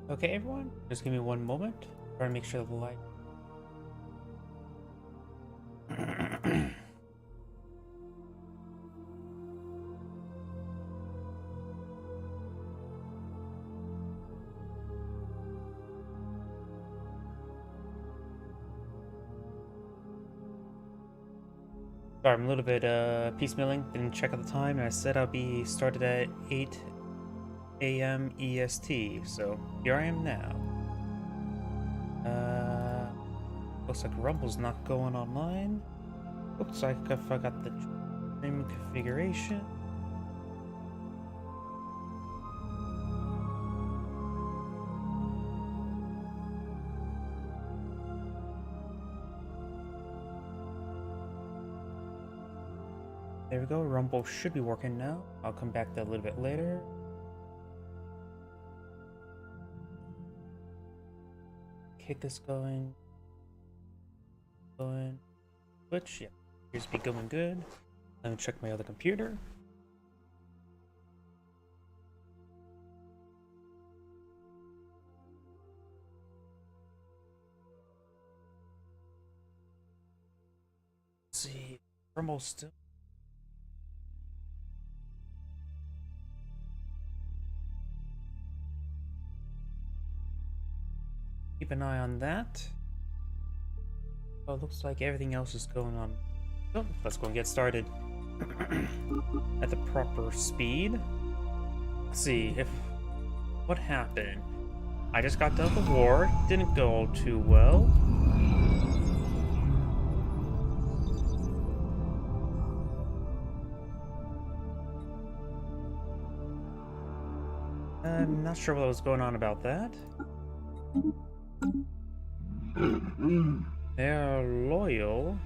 Okay, everyone, just give me one moment. Try to make sure the light. Sorry, I'm a little bit piecemealing. Didn't check at the time, and I said I'll be started at 8 a.m. EST. So here I am now. Looks like Rumble's not going online. Looks like I forgot the stream configuration. There we go. Rumble should be working now. I'll come back to that a little bit later. Get this going. Switch, yeah. Appears to be going good. Let me check my other computer. Let's see. Rumble still. Keep an eye on that. Oh, looks like everything else is going on. So, let's go and get started at the proper speed. Let's see if what happened. I just got done with the war. Didn't go too well. I'm not sure what was going on about that. They're loyal.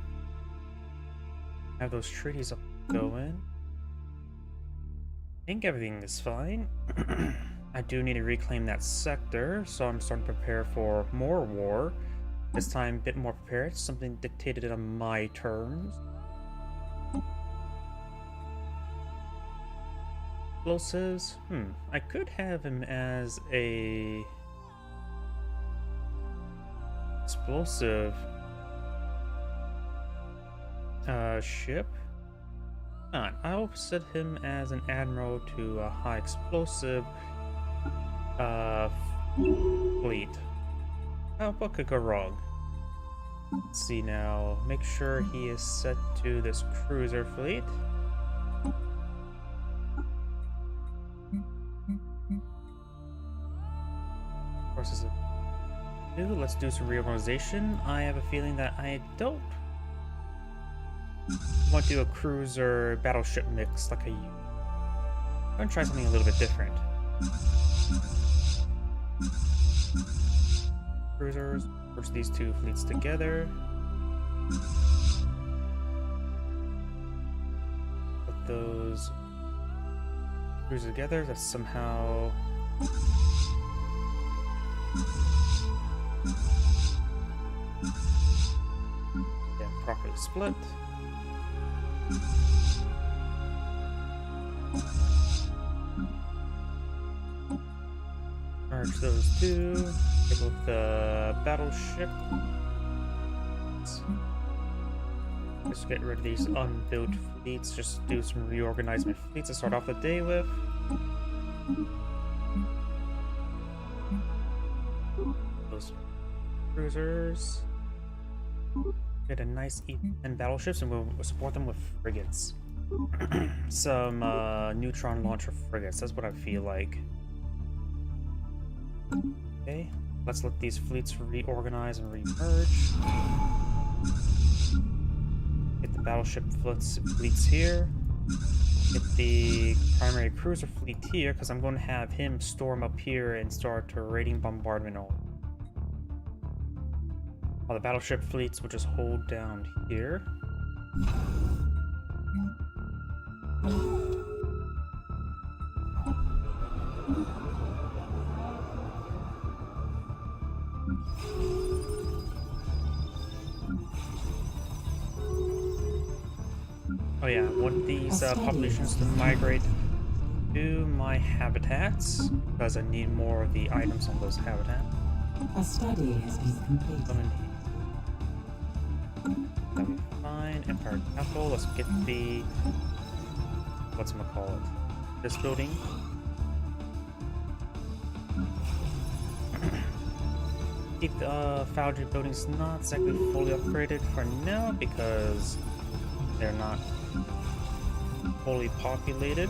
Have those treaties up going. I think everything is fine. I do need to reclaim that sector, so I'm starting to prepare for more war. This time a bit more prepared, something dictated on my terms. Explosives? I could have him as a explosive ship. I'll set him as an admiral to a high explosive fleet. What could go wrong? Let's see now. Make sure he is set to this cruiser fleet. Of course, this is let's do some reorganization. I have a feeling that I don't want to do a cruiser battleship mix like I used. I'm gonna try something a little bit different. Cruisers, merge these two fleets together. Put those cruisers together. That's somehow. Yeah, properly split. Merge those two. Get with the battleship. Just get rid of these unbuilt fleets. Just do some reorganize my fleets to start off the day with. Those cruisers. Get a nice E10 battleships, and we'll support them with frigates. Some neutron launcher frigates. That's what I feel like. Okay, let's let these fleets reorganize and remerge. Get the battleship fleets here. Get the primary cruiser fleet here, because I'm going to have him storm up here and start a raiding bombardment on. While the battleship fleets will just hold down here. Oh yeah, I want these populations to migrate do my habitats because I need more of the items on those habitats. A study has been completed. That'll be fine. Empire Capital. Let's get the whatchamacallit. This building. Keep the foundry buildings not exactly fully upgraded for now because they're not fully populated.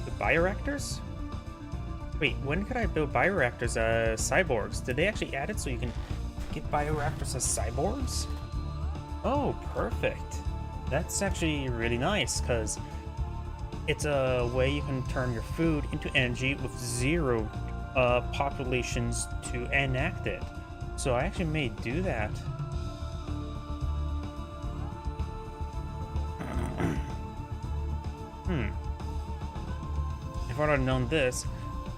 The bioreactors? Wait, when could I build bioreactors as cyborgs? Did they actually add it so you can get bioreactors as cyborgs? Oh, perfect. That's actually really nice, because it's a way you can turn your food into energy with zero populations to enact it. So I actually may do that. If I would have known this,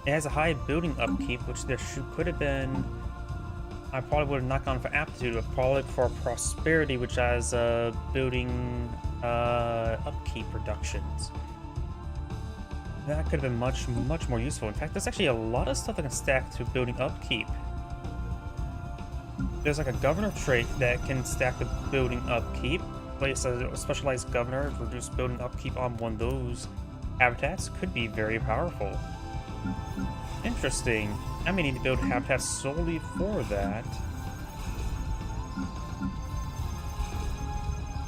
it has a high building upkeep, which there could have been. I probably would have not gone for aptitude, but probably for prosperity, which has building upkeep reductions. That could have been much more useful. In fact, there's actually a lot of stuff that can stack to building upkeep. There's like a governor trait that can stack the building upkeep. Place a specialized governor, reduce building upkeep on one of those habitats could be very powerful. Interesting. I may need to build habitats solely for that.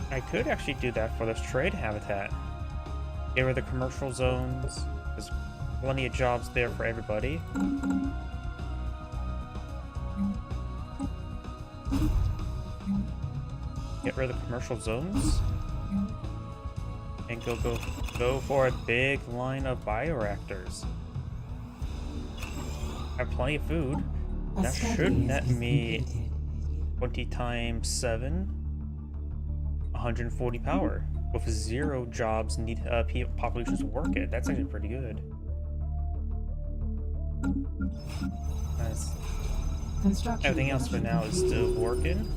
I could actually do that for this trade habitat. Get rid of the commercial zones. There's plenty of jobs there for everybody. Get rid of the commercial zones. And go for a big line of bioreactors. I have plenty of food. That should net me 20 times 7, 140 power. With 0 jobs need populations to work it. That's actually pretty good. Nice. Everything else for now is still working.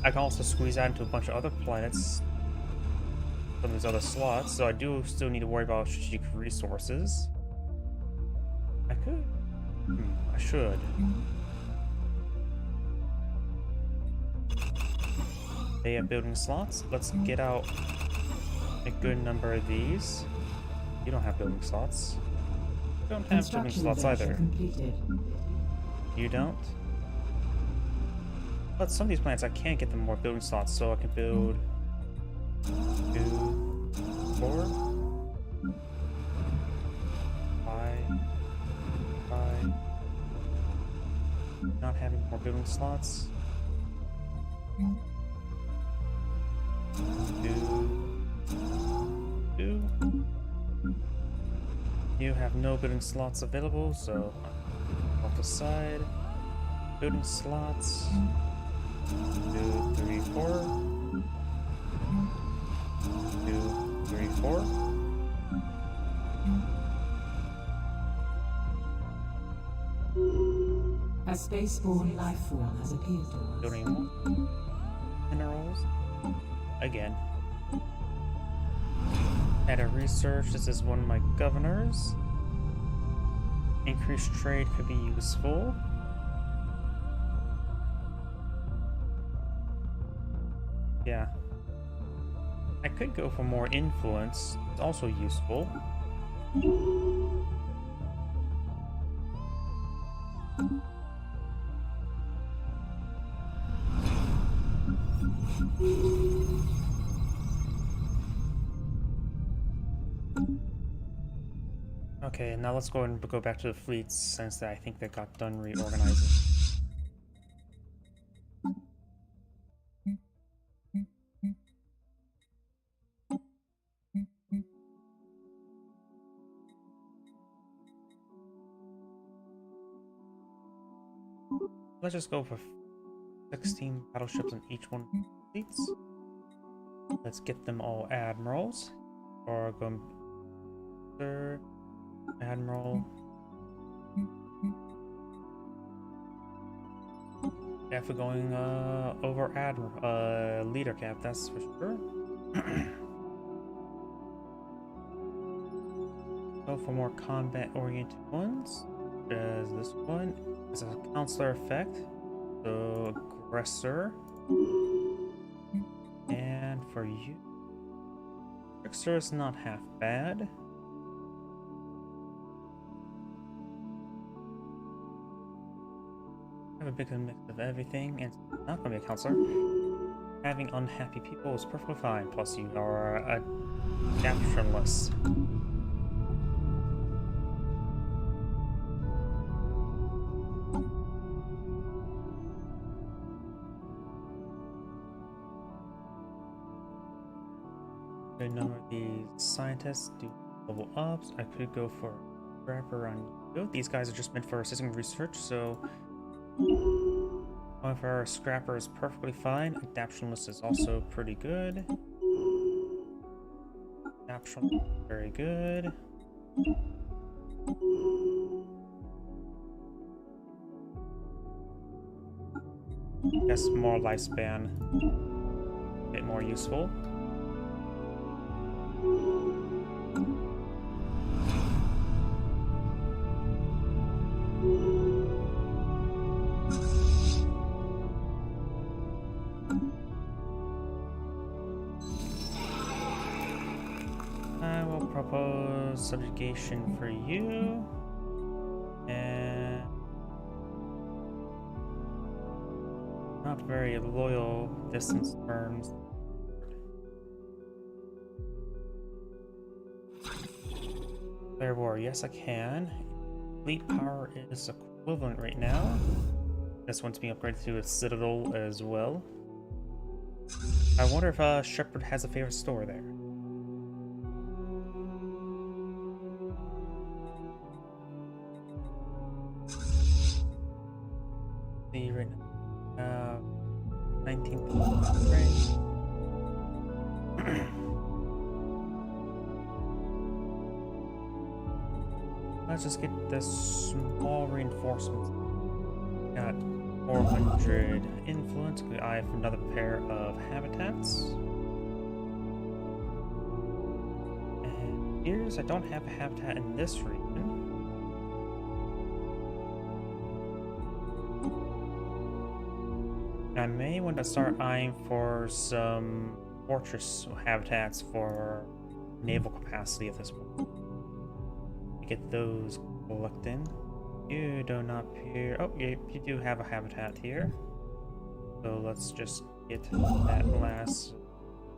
I can also squeeze out into a bunch of other planets from these other slots, so I do still need to worry about strategic resources. I could. I should. They have building slots. Let's get out a good number of these. You don't have building slots. You don't have building slots either. Completed. You don't? But some of these planets I can't get them more building slots, so I can build 2, 4, 5. Not having more building slots. 2. You have no building slots available, so off the side. Building slots. 2, 3, 4. 2, 3, 4. A spaceborne life form has appeared to us. Building more minerals. Again. At a research, this is one of my governors. Increased trade could be useful. Yeah. I could go for more influence. It's also useful. Okay, now let's go and go back to the fleets since I think they got done reorganizing. Let's just go for 16 battleships on each one of the fleets. Let's get them all admirals. Or go third admiral. Definitely going over Admiral leader cap, that's for sure. Go for more combat-oriented ones. As this one is a counselor effect, so aggressor. And for you, trickster is not half bad. Have a big mix of everything, and it's not gonna be a counselor. Having unhappy people is perfectly fine. Plus, you are adaptionless. A number of these scientists do level ups. I could go for a scrapper on you. These guys are just meant for assisting research, so going for a scrapper is perfectly fine. Adaptionless is also pretty good. Adaption, very good. Guess more lifespan, a bit more useful. I will propose subjugation for you, and not very loyal distance turns. Fair war, yes I can. Fleet power is equivalent right now. This one's being upgraded to a citadel as well. I wonder if Shepard has a favorite store there. See right now, 19th range. Let's just get this small reinforcements. Got 400 influence. I have another pair of habitats. And here's, I don't have a habitat in this region. I may want to start eyeing for some fortress habitats for naval capacity at this point. Get those collected. You do not appear. Oh, yeah, you do have a habitat here. So let's just get that last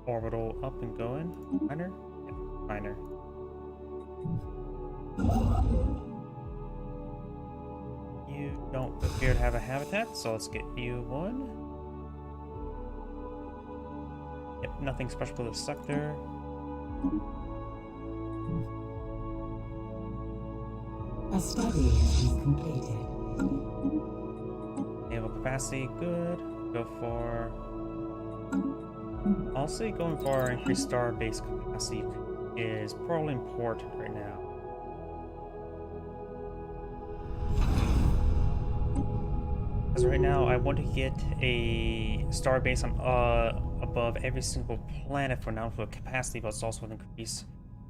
orbital up and going. Miner? Yeah, miner. You don't appear to have a habitat, so let's get you one. Yep, nothing special for this sector. A study has been completed. Naval capacity, good. Go for... I'll say going for increased star base capacity is probably important right now. Because right now I want to get a star base on above every single planet for now for capacity, but it's also an increased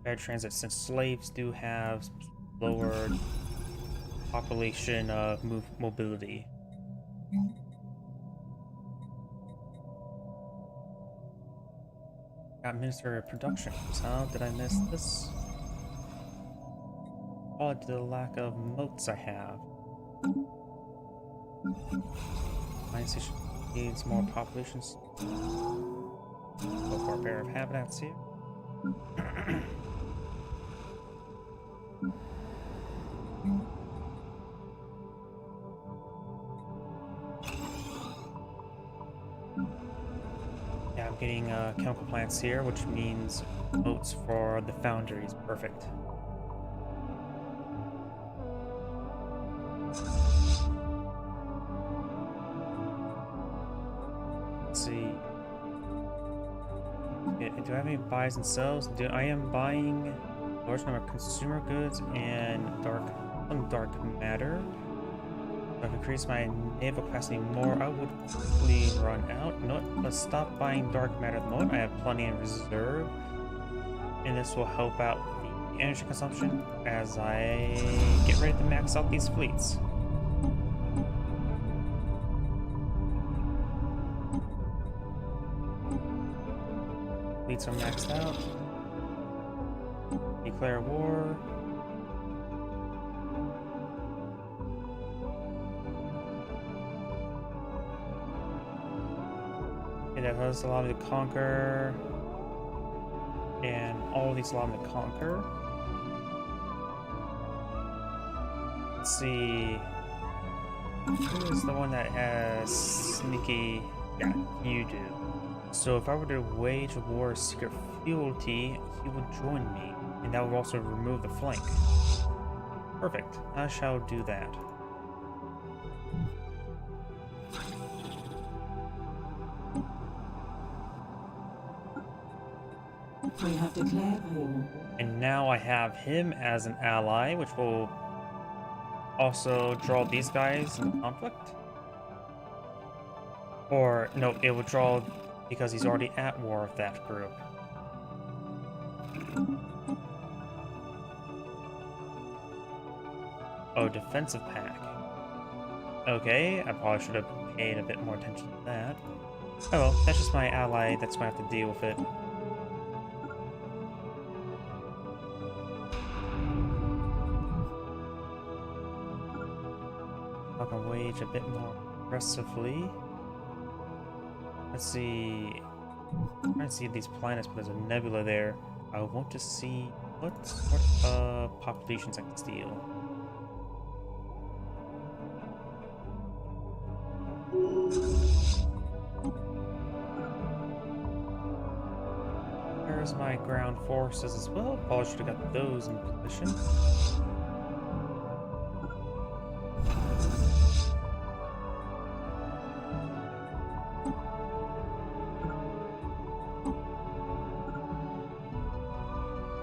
air transit since slaves do have lower population of mobility. Got Minister of Production. How did I miss this? Oh, due to the lack of moats I have. Mine station needs more populations. Go for a pair of habitats here. Yeah, I'm getting chemical plants here, which means moats for the foundries. Perfect. Let's see. Do I have any buys and sells? I am buying a large number of consumer goods and dark matter. If I increase my naval capacity more, I would quickly run out. You know what? Let's stop buying dark matter at the moment. I have plenty in reserve. And this will help out the energy consumption as I get ready to max out these fleets. Fleets are maxed out. Declare war. Okay, that does allow me to conquer. And all of these allow me to conquer. Let's see. Who is the one that has sneaky? Yeah, you do. So if I were to wage a war of secret fealty, he would join me, and that would also remove the flank. Perfect. I shall do that. We have declared war. And now I have him as an ally, which will also draw these guys into conflict. Or, no, it will draw because he's already at war with that group. Oh, defensive pack. Okay, I probably should have paid a bit more attention to that. Oh well, that's just my ally that's going to have to deal with it. I can wage a bit more aggressively. Let's see. I'm trying to see these planets, but there's a nebula there. I want to see what populations I can steal. There's my ground forces as well. Probably should have got those in position.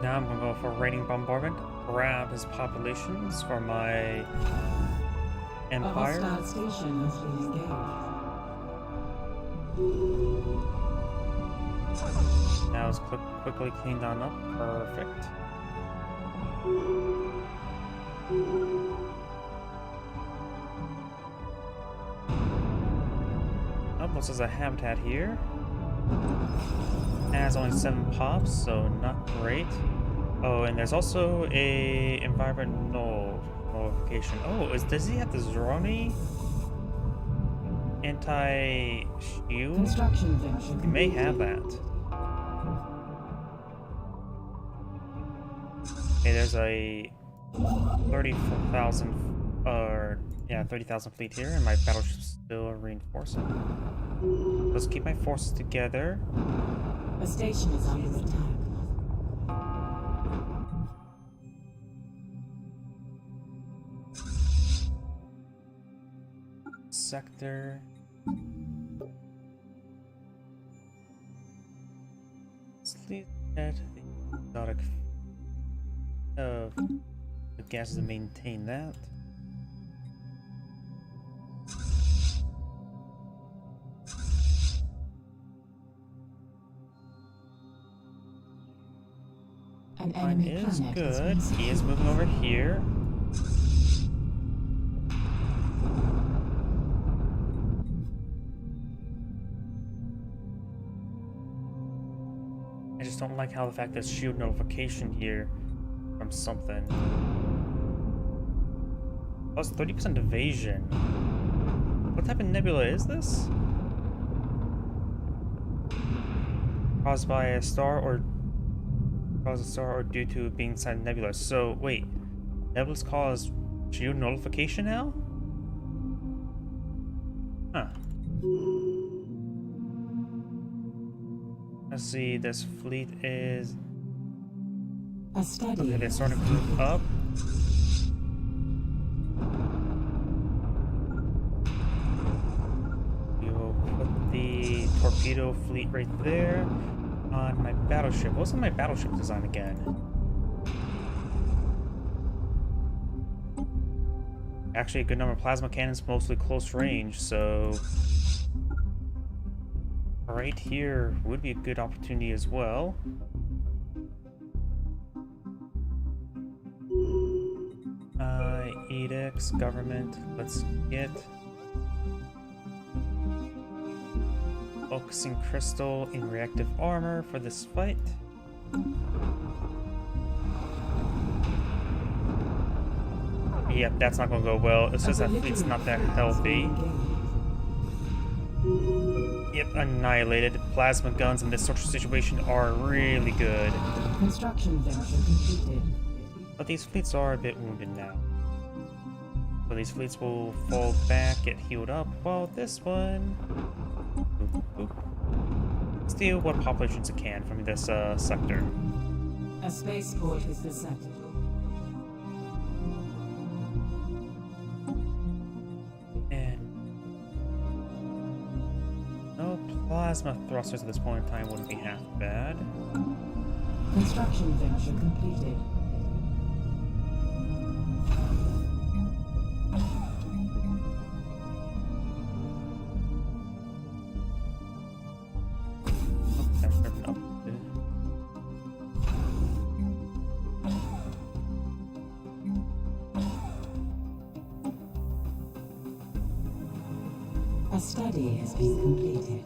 Now I'm gonna go for raiding bombardment, grab his populations for my empire. A hostile station has been engaged. Now it's quickly cleaned on up. Perfect. Oh, this is a habitat here. It has only 7 pops, so not great. Oh, and there's also a environmental notification. Oh, does he have the Zoroni anti-shield? Construction venture. He may have that. Okay, there's a 30,000 30,000 fleet here, and my battleship's still reinforcing. Let's keep my forces together. A station is under attack. Sector. Let's leave at the exotic of the gases to maintain that. An Mine enemy is planet has been good. He is moving over here. I just don't like how the fact there's shield notification here from something. Plus 30% evasion. What type of nebula is this? Caused by a star or due to being inside a nebula. So wait, nebulas cause shield notification now? Huh. Let's see, this fleet is... A steady. Okay, they're starting to move up. We will put the torpedo fleet right there on my battleship. What's on my battleship design again? Actually, a good number of plasma cannons, mostly close range, so right here would be a good opportunity as well. Edicts, government, let's get focusing crystal in reactive armor for this fight. Yep, that's not gonna go well. It's just that fleet's not that healthy. Yep, annihilated. Plasma guns in this sort of situation are really good. Construction venture completed. But these fleets are a bit wounded now. So these fleets will fall back, get healed up, while this one... steal what populations it can from this sector. A spaceport is detected. And... no plasma thrusters at this point in time wouldn't be half bad. Construction venture completed. A study has been completed.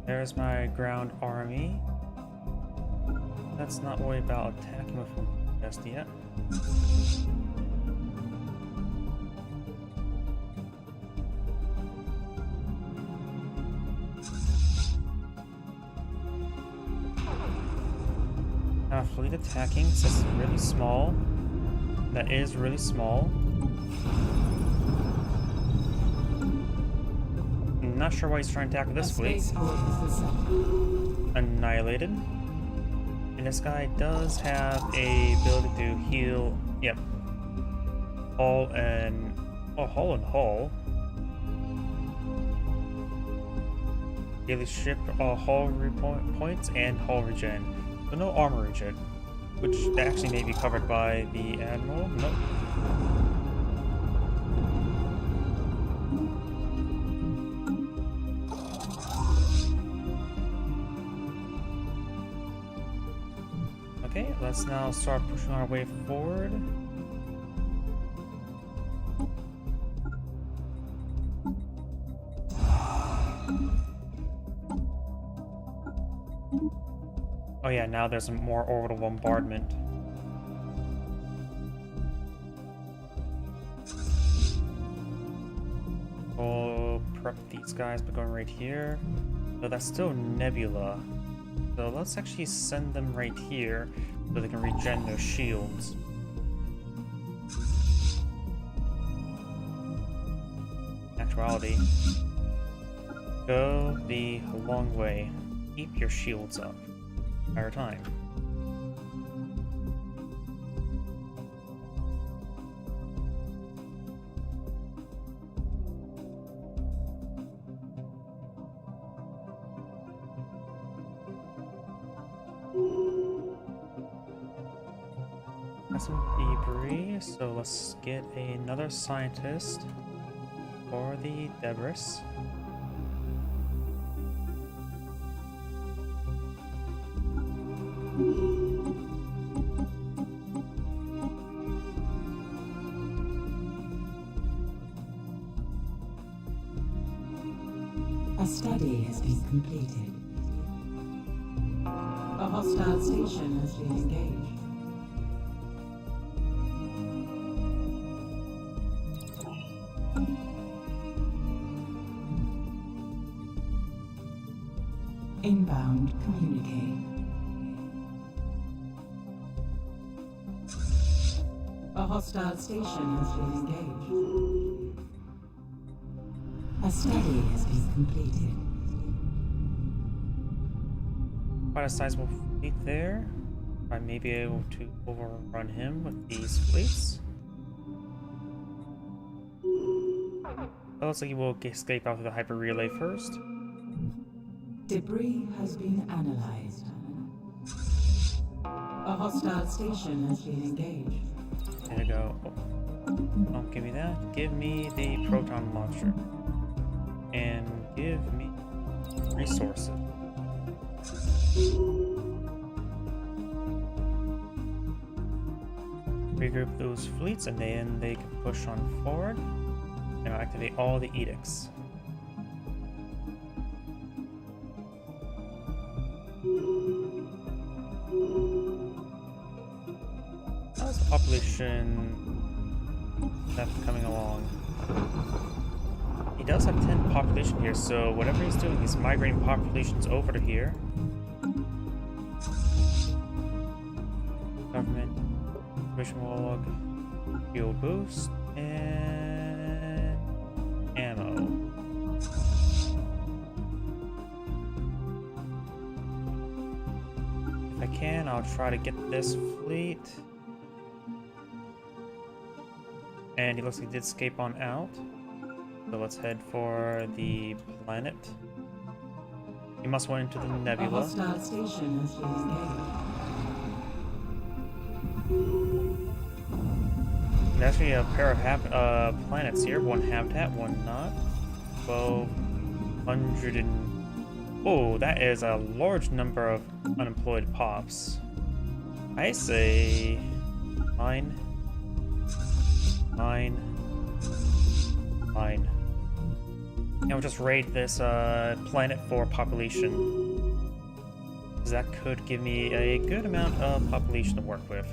There's my ground army. Let's not worry about attacking with them just yet. Fleet attacking, so it's really small. That is really small. I'm not sure why he's trying to attack this fleet. Annihilated. And this guy does have a ability to heal. Yep. Hull and... oh, hull and hull. Daily ship hull points and hull regen. But no armor regen. Which actually may be covered by the Admiral. Nope. Okay, let's now start pushing our way forward. Oh yeah, now there's more orbital bombardment. We'll prep these guys by going right here. So that's still Nebula. So let's actually send them right here so they can regen their shields. In actuality, go the long way. Keep your shields up. Entire time. Got some debris, so let's get another scientist for the Debris. A study has been completed. A hostile station has been engaged. Inbound communique. A hostile station has been engaged. A study has been completed. Quite a sizable fleet there. I may be able to overrun him with these fleets. It looks like he will escape out of the hyper relay first. Debris has been analyzed. A hostile station has been engaged. There you go. Oh, don't give me that. Give me the proton launcher. And give me resources. Regroup those fleets and then they can push on forward. And I'll activate all the edicts. How's the population that's coming along? He does have 10 population here, so whatever he's doing, he's migrating populations over to here. Government, mission log, fuel boost, and ammo. If I can, I'll try to get this fleet. And he looks like he did escape on out. So let's head for the planet. He must went into the nebula. A hostile station has been engaged. There's actually a pair of planets here. One habitat, one not. 1,200 and... Oh, that is a large number of unemployed pops. I say... Mine. And we'll just raid this planet for population. That could give me a good amount of population to work with.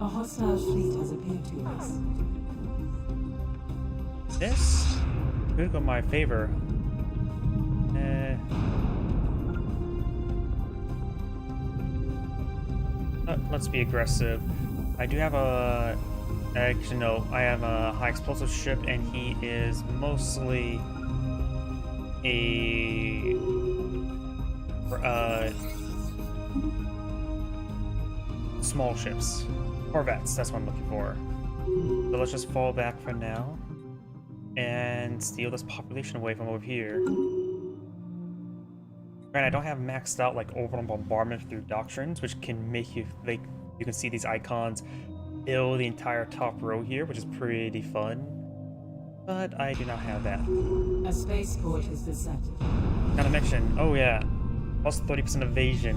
A hostile fleet has appeared to us. This could go in my favor. Let's be aggressive. I do have a... Actually, no. I have a high explosive ship, and he is mostly a... small ships. Corvettes, that's what I'm looking for. So let's just fall back for now. And steal this population away from over here. Granted, I don't have maxed out like orbital bombardment through doctrines, which can make you like you can see these icons fill the entire top row here, which is pretty fun. But I do not have that. A spaceport is deserted. Not to mention, oh yeah, plus 30% evasion.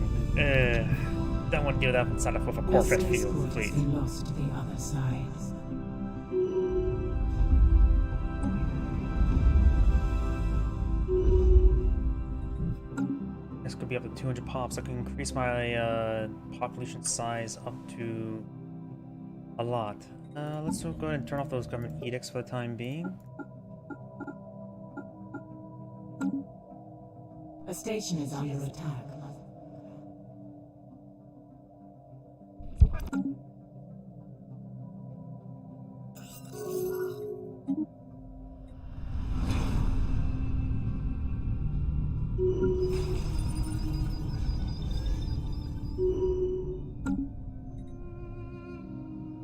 Don't want to deal with that inside of a Corvette field, please. We lost to the other side. This could be up to 200 pops. I can increase my population size up to a lot. Let's go ahead and turn off those government edicts for the time being. A station is under attack.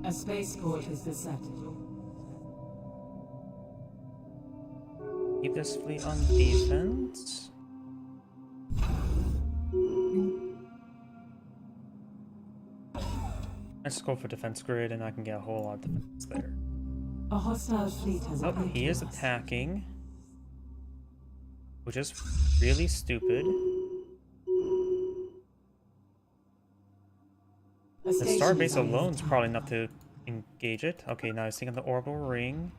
A spaceport is deserted. Keep this fleet on defense. Let's go for defense grid, and I can get a whole lot of defense there. A hostile fleet has Oh, appeared he to is us. attacking, which is really stupid. A The station starbase is under alone is attack. probably enough to engage it. Okay, now he's taking the orbital ring.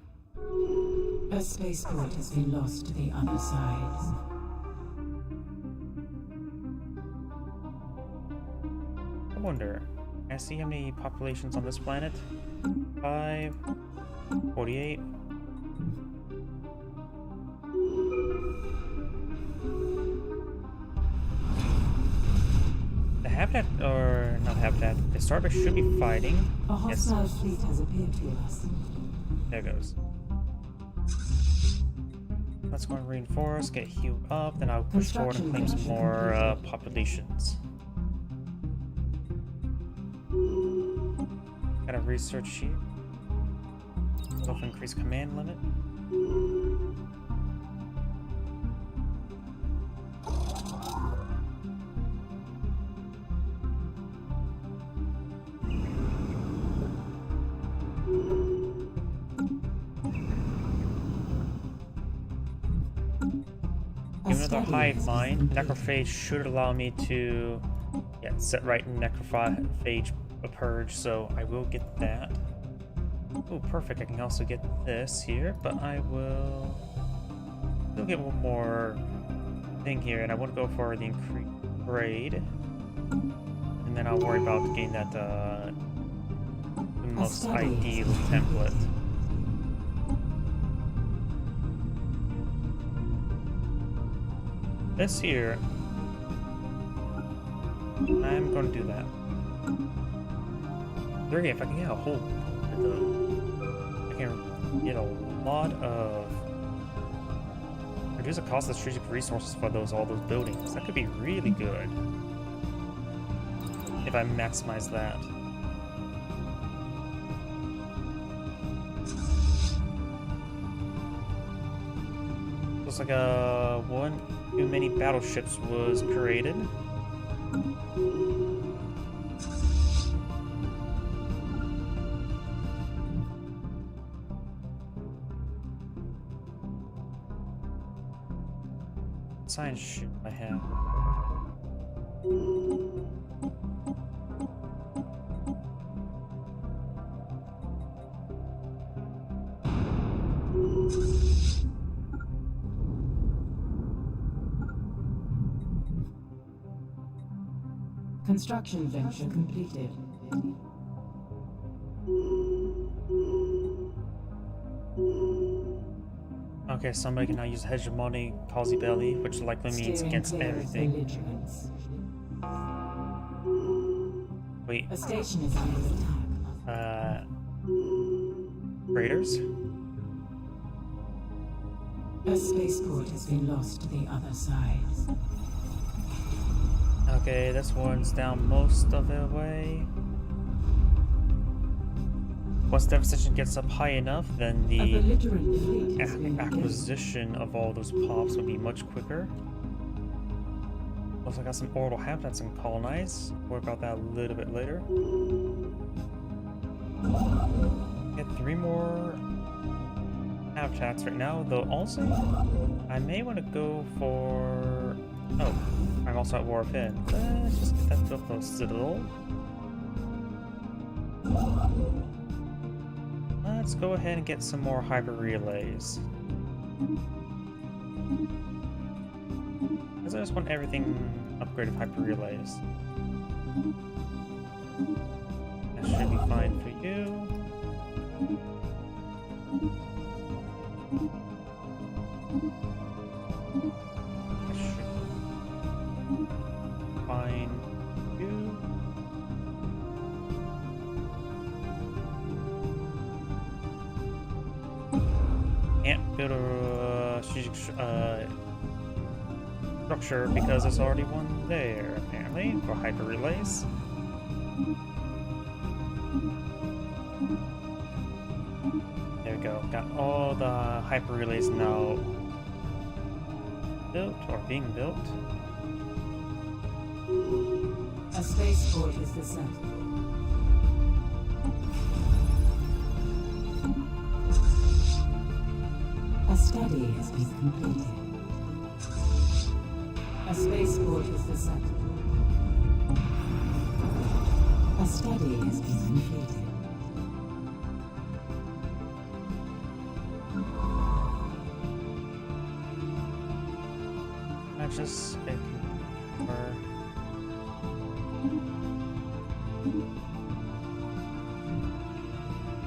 A spaceport has been lost to the other side. I wonder, can I see how many populations on this planet? 5, 48. The habitat, or not habitat, the starbase should be fighting. A Yes, hostile fleet has appeared to us. there goes. Let's go and reinforce, get healed up, then I'll push forward and claim some more populations. Gotta research here. Both increase command limit. Even with a hive mind, Necrophage should allow me to set right Necrophage a purge, so I will get that. Oh, perfect. I can also get this here, but I will still get one more thing here, and I want to go for the increased grade. And then I'll worry about getting that the most ideal template. This here, I'm going to do that. 30, if I can get a hold of the, I can get a lot of, reduce the cost of strategic resources for all those buildings. That could be really good if I maximize that. Looks like one too many battleships was created. What science ship I have? Construction venture completed. Okay, somebody can now use hegemony, palsy belly, which likely means against everything. Wait. A station is under attack. Raiders? A spaceport has been lost to the other side. Okay, this one's down most of the way. Once devastation gets up high enough, then the acquisition of all those pops will be much quicker. Also, I got some orbital habitats and colonize. Worry about that a little bit later. Get 3 more habitats right now, though also I may want to go for... Oh, I'm also at War of Pin. Let's just get that built close Citadel. Let's go ahead and get some more hyper relays. Because I just want everything upgraded hyper relays. That should be fine for you. That should be fine for you. Can't build a strategic structure because there's already one there, apparently, for hyper relays. There we go. Got all the hyper relays now built or being built. A spaceport is the center. A study has been completed. A spaceport is the center. A study has been completed. I just make more.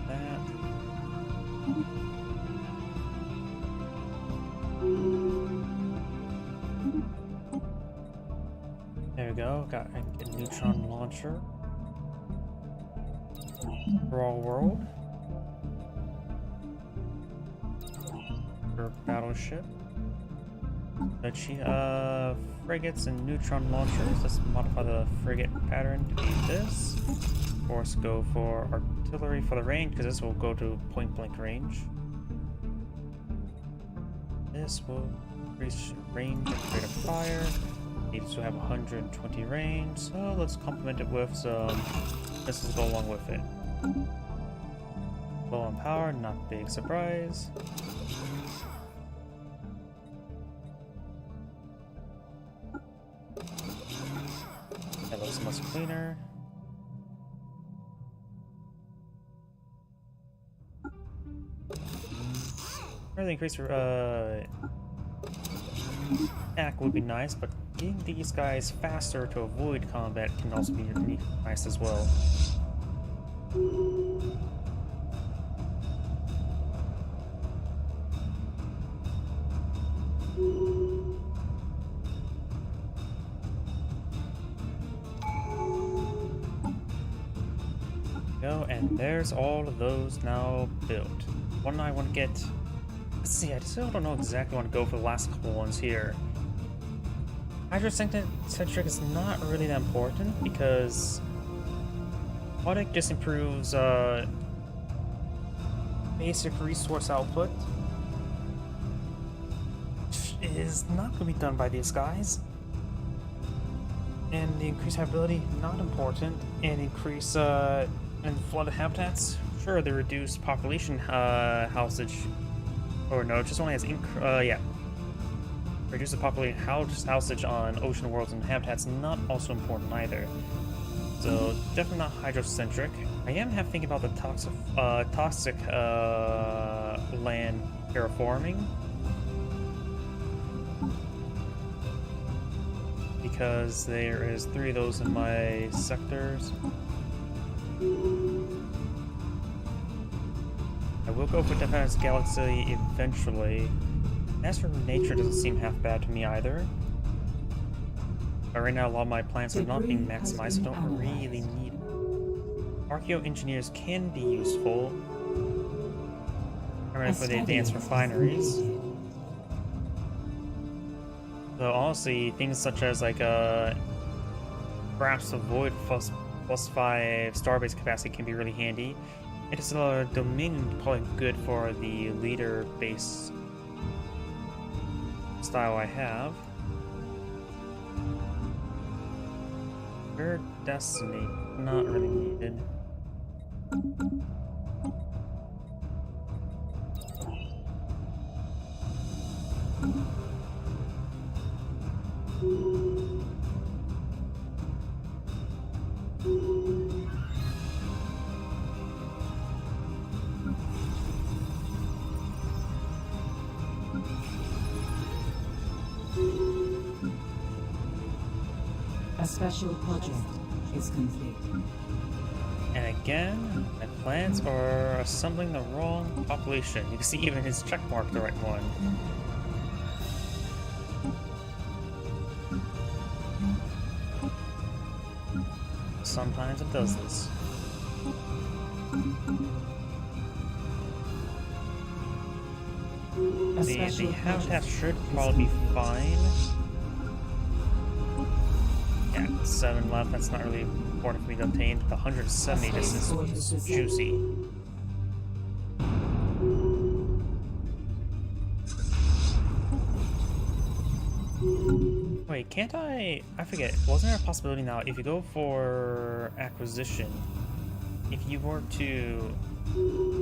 That. There we go. Got a neutron launcher. Raw world. For battleship. Frigates and neutron launchers. Let's modify the frigate pattern to be this. course, go for artillery for the range, because this will go to point-blank range. This will increase range and rate of fire. Needs to have 120 range, so let's complement it with some missiles to go along with it. Low on power, not big surprise. That looks much cleaner. Further increase attack would be nice, but getting these guys faster to avoid combat can also be nice as well. Go, and there's all of those now built. One I want to get. Let's see, I still don't know exactly what to go for the last couple ones here. Hydrocentric is not really that important because Aquatic just improves basic resource output, which is not going to be done by these guys. And the increased habitability, not important. And increase in flooded habitats, sure, the reduced population housage. Or no, it just only has reduce the population housage on ocean worlds and habitats, not also important either. So definitely not hydrocentric. I am thinking about the toxic land terraforming, because there is 3 of those in my sectors. I will go for Defense Galaxy eventually. As for nature, doesn't seem half bad to me either. But right now, a lot of my plants are not being maximized, so don't really need it. Archaeo-engineers can be useful. Alright, for the advanced refineries. So honestly, things such as like perhaps the Void plus 5 starbase capacity can be really handy. It is a Dominion probably good for the leader base style I have. Pure Destiny, not really needed. A special project is complete. And again, my plans are assembling the wrong population. You can see even his checkmark the right one. Sometimes it does this. The habitat should probably be fine. Yeah, 7 left, that's not really important for me to obtain. The 170 just is juicy. Wait, can't I forget, wasn't there a possibility now, if you go for acquisition, if you were to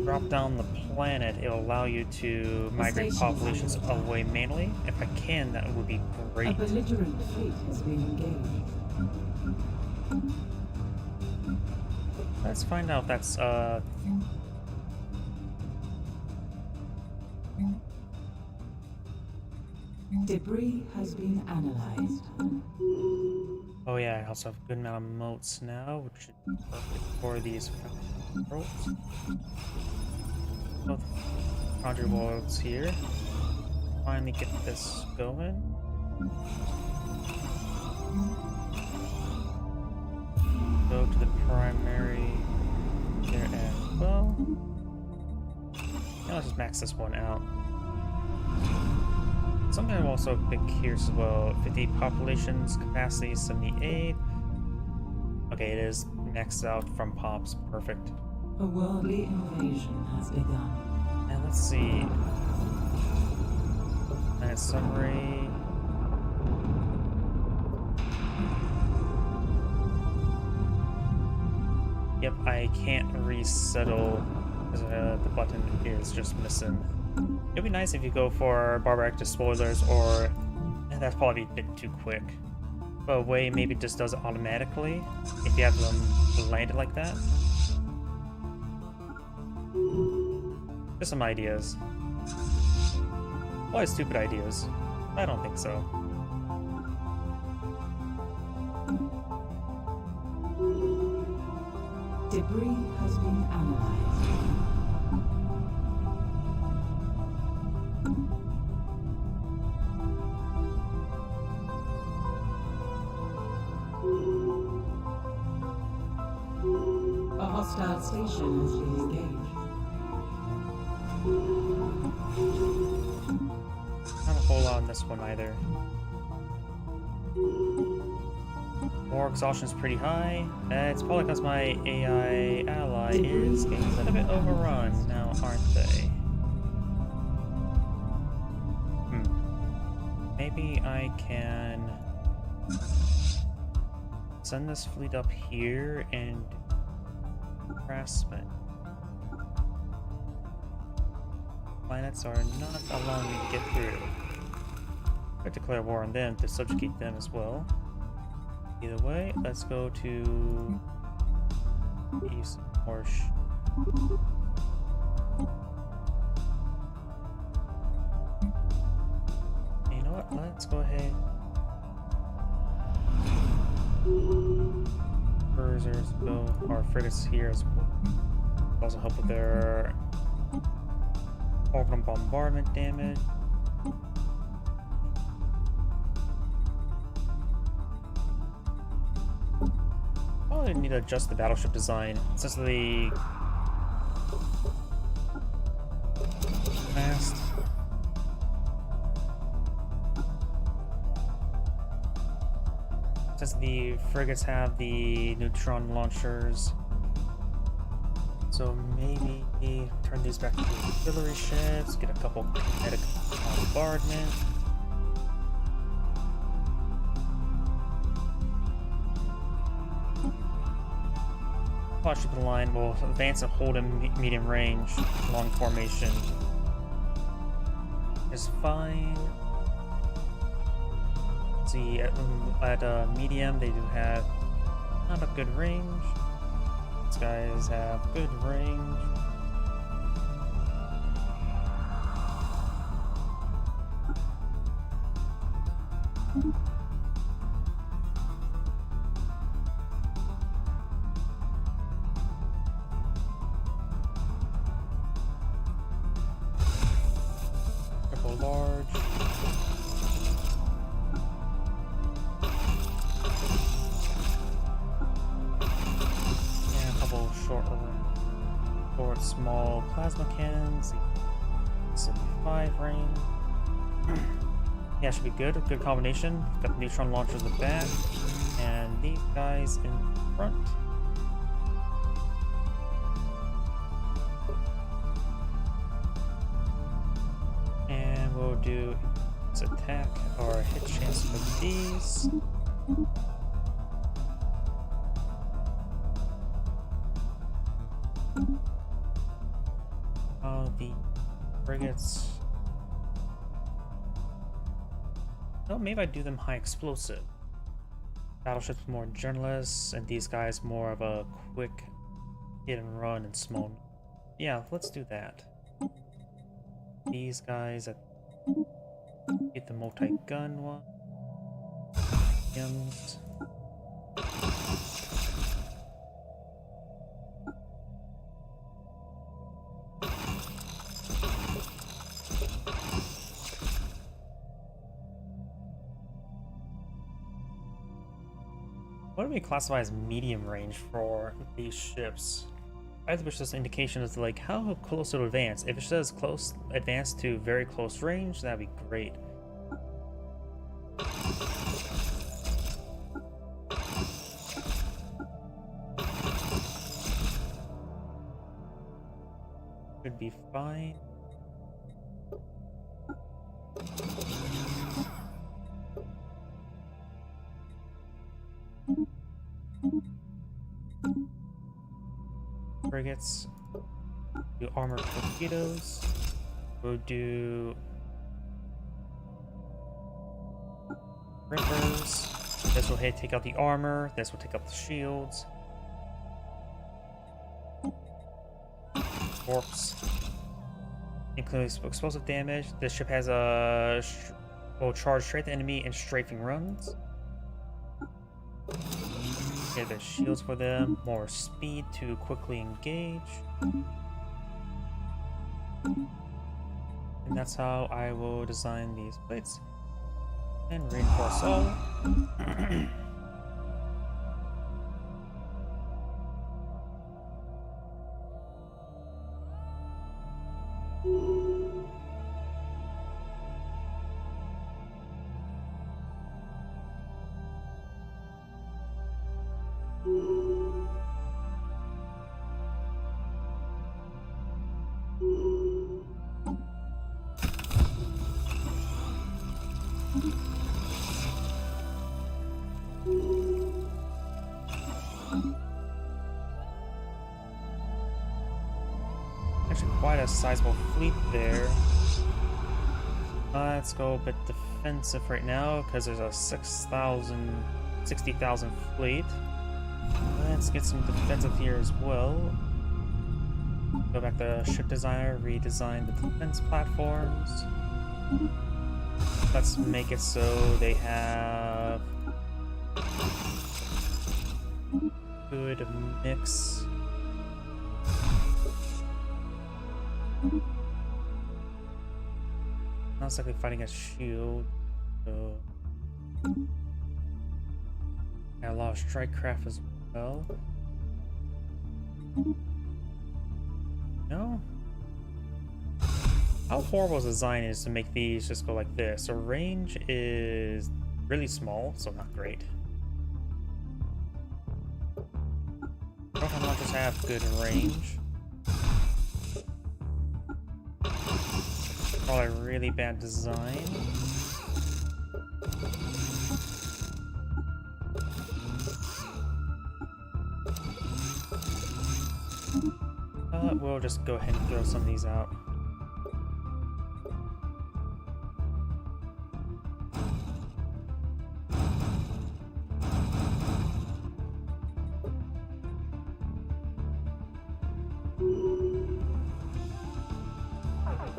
drop down the planet, it'll allow you to migrate populations away manually? If I can, that would be great. A belligerent fleet has been engaged. Let's find out if that's Debris has been analyzed. oh yeah, I also have a good amount of motes now, which should be perfect for these worlds. Both Conjure worlds here. Finally get this going. Go to the primary there as well. Now let's just max this one out. Something I'm also a bit curious as well. 50 populations, capacity 78. Okay, Okay, it is maxed out from pops. Perfect. A worldly invasion has begun. And let's see. Planet summary. Yep, I can't resettle because the button is just missing. It'd be nice if you go for Barbaractus spoilers, or and that's probably a bit too quick. But a way maybe it just does it automatically if you have them landed like that. Just some ideas. Why stupid ideas? I don't think so. Debris has been analyzed. A hostile station has been engaged. Not a whole lot on this one either. More exhaustion is pretty high. It's probably because my AI ally is getting a little bit overrun now, aren't they? Maybe I can send this fleet up here and harassment. Planets are not allowing me to get through. I declare war on them to subjugate them as well. Either way, let's go to East Marsh. You know what? Let's go ahead. Cruisers go, or frigates here as well. Also help with their orbital bombardment damage. Probably need to adjust the battleship design since the mast. Since the frigates have the neutron launchers, so maybe turn these back to artillery ships, get a couple kinetic bombardment. Ship in line will advance and hold in medium range. Long formation is fine. See, at medium, they do have not a good range. These guys have good range. Large. And a couple short, small plasma cannons. 75 range. Yeah, should be good. A good combination. Got the neutron launchers in the back, and these guys in front. We'll do attack or hit chance with these. Oh, the frigates. Oh, maybe I do them high explosive. Battleships more generalists, and these guys more of a quick hit and run and small. Yeah, let's do that. These guys at get the multi-gun one. What do we classify as medium range for these ships? I wish this indication is like how close it'll advance. If it says close, advance to very close range, that'd be great. should be fine. Frigates. Do armored torpedoes. We'll do rippers. This will take out the armor. This will take out the shields. Warps. Includes explosive damage. This ship has a will charge straight the enemy in strafing runs. Get the shields for them. More speed to quickly engage. And that's how I will design these plates. And reinforce all. Actually, quite a sizable fleet there. Let's go a bit defensive right now because there's a 60,000 fleet. Let's get some defensive here as well. Go back to ship designer, redesign the defense platforms. Let's make it so they have good mix. Not exactly fighting a shield, so got a lot of strike craft as well. No? How horrible is design is to make these just go like this. So range is really small, so not great. Rocket launchers have good range. Probably really bad design. We'll just go ahead and throw some of these out.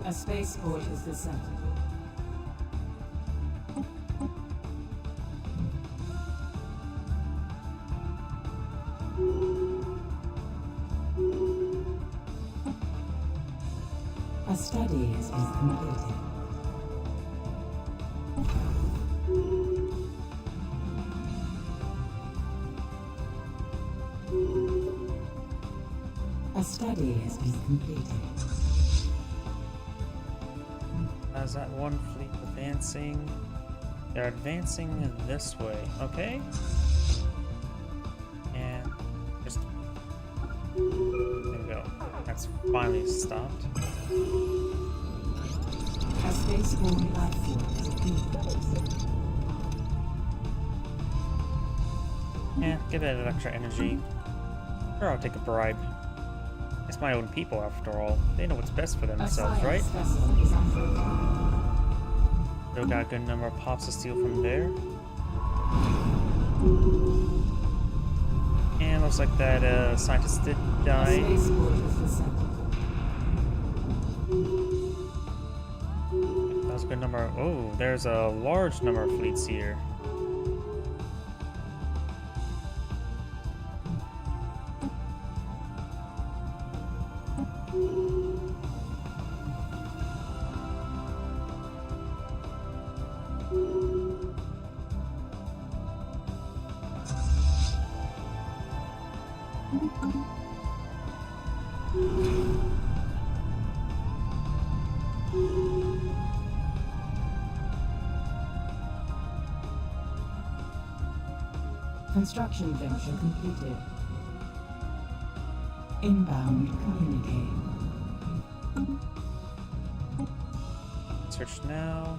A spaceport is descended. A study has been completed. A study has been completed. Is that one fleet advancing? They're advancing this way, okay? And just... there we go. That's finally stopped. A spaceborne life form is approved. Yeah, give it extra energy. Sure, I'll take a bribe. It's my own people, after all. They know what's best for themselves, right? Still got a good number of pops to steal from there. And looks like that scientist did die. That was a good number. Oh, there's a large number of fleets here. Construction venture completed. Inbound communique. research now.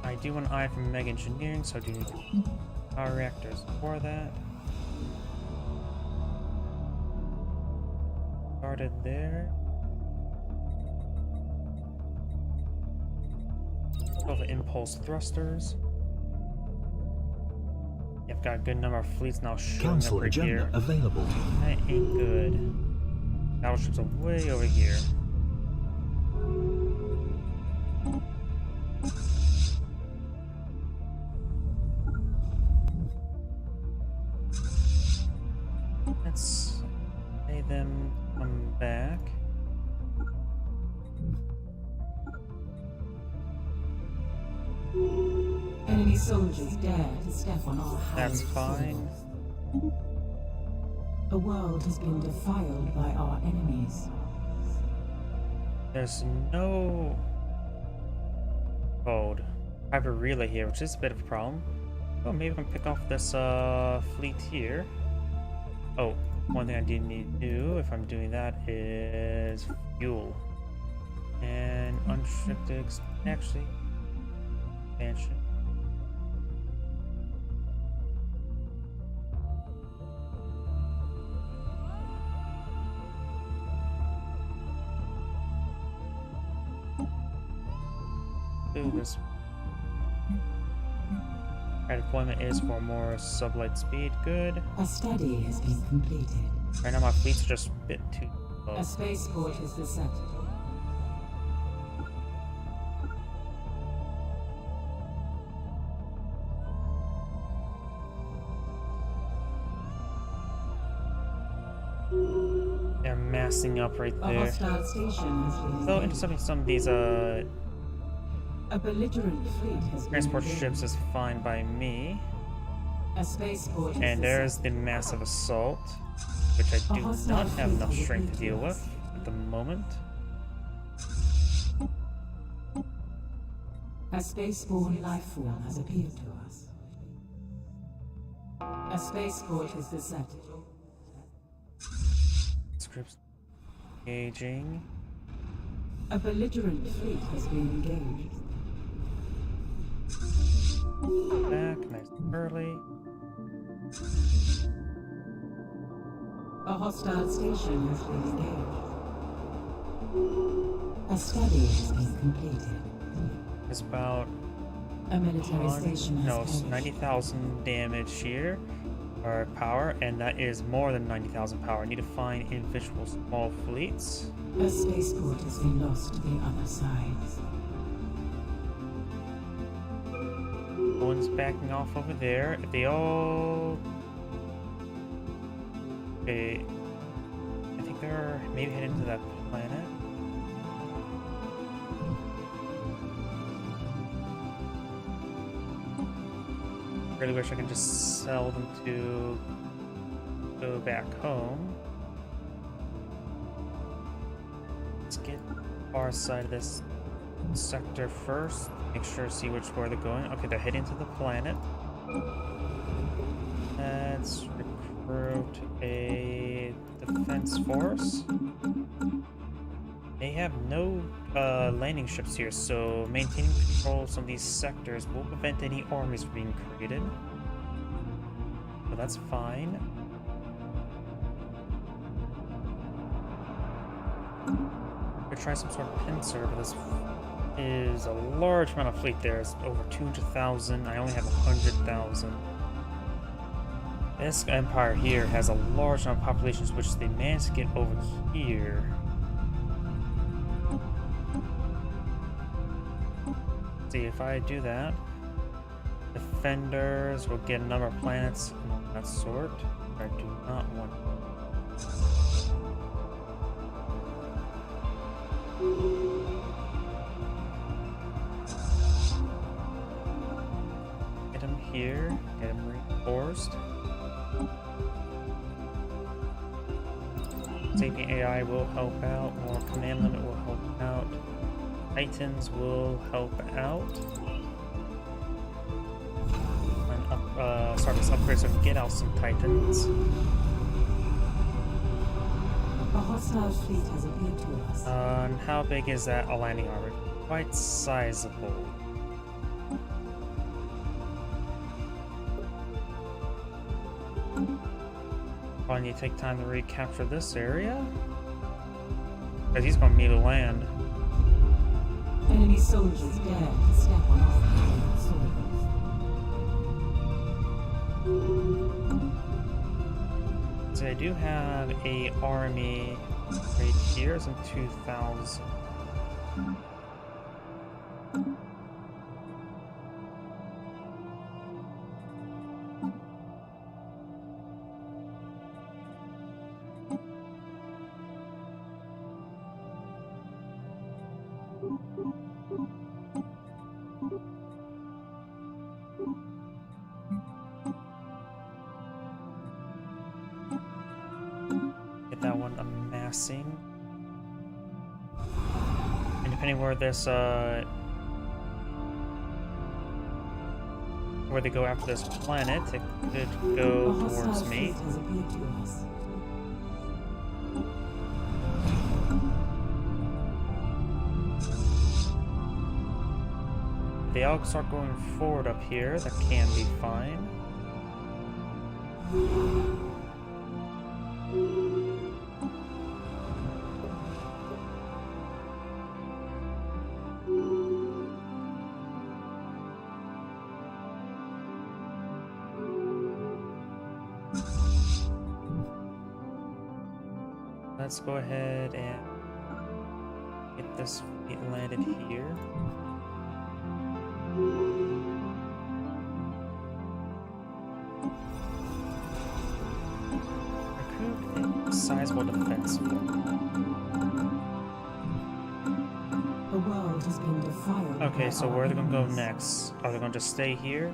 I do want an eye for mega engineering, so I do need power reactors for that. Started there. Over impulse thrusters. I've got a good number of fleets now showing Council up right agenda here. available. That ain't good. Battleships are way over here. Let's say them come back. Enemy soldiers dare to step on our That's hallowed fine. soils. A world has been defiled by our enemies. There's no code. I have a relay here, which is a bit of a problem. Oh, maybe I can pick off this fleet here. Oh, one thing I do need to do if I'm doing that is fuel. And unrestricted actually expansion. Do this. Our deployment is for more sublight speed. Good. A study has been completed. Right now my fleet's just a bit too slow. A spaceport is the sector. They're massing up right A there. hostile station has been So engaged. intercepting some of these A belligerent fleet has been transport engaged. ships is fine by me. A spaceport is And the there's sector. the massive assault, which I do not have enough strength to deal with at the moment. A spaceborne life form has appeared to us. A spaceport is the sector. Scripts engaging. A belligerent fleet has been engaged. Back, nice and early. A hostile station has been engaged. A study has been completed. It's about A military station has no, perished. 90,000 damage here, or power, and that is more than 90,000 power. I need to find individual small fleets. A spaceport has been lost to the other side. One's backing off over there. If they all... Okay. I think they're maybe heading to that planet. Really wish I could just sell them to go back home. Let's get our side of this sector first. Make sure to see which way they're going. Okay, they're heading to the planet. Let's recruit a defense force. They have no landing ships here, so maintaining control of some of these sectors will prevent any armies from being created. So that's fine. We'll try some sort of pincer, but this is a large amount of fleet there. It's over 200,000. I only have 100,000. This empire here has a large amount of populations, which they managed to get over here. See, if I do that, defenders will get a number of planets and all that sort. I do not want. Get him here, get him reinforced. Sapient AI will help out, more command limit will help out. Titans will help out. And start this upgrade so we can get out some Titans. A hostile fleet has appeared to us. And how big is that a landing armor? quite sizable. Probably need to take time to recapture this area. Because he's going to need to land. Enemy soldiers dare to step on off-the soil. So I do have a army right here, some 2,000. Get that one amassing. And depending where this where they go after this planet, it could go towards me. Has appeared to us. If they all start going forward up here, that can be fine. Let's go ahead and get this fleet landed here. Recruit a sizable defense wall. The world has been defiled. Okay, by so our where are they gonna go enemies. next? Are they gonna just stay here?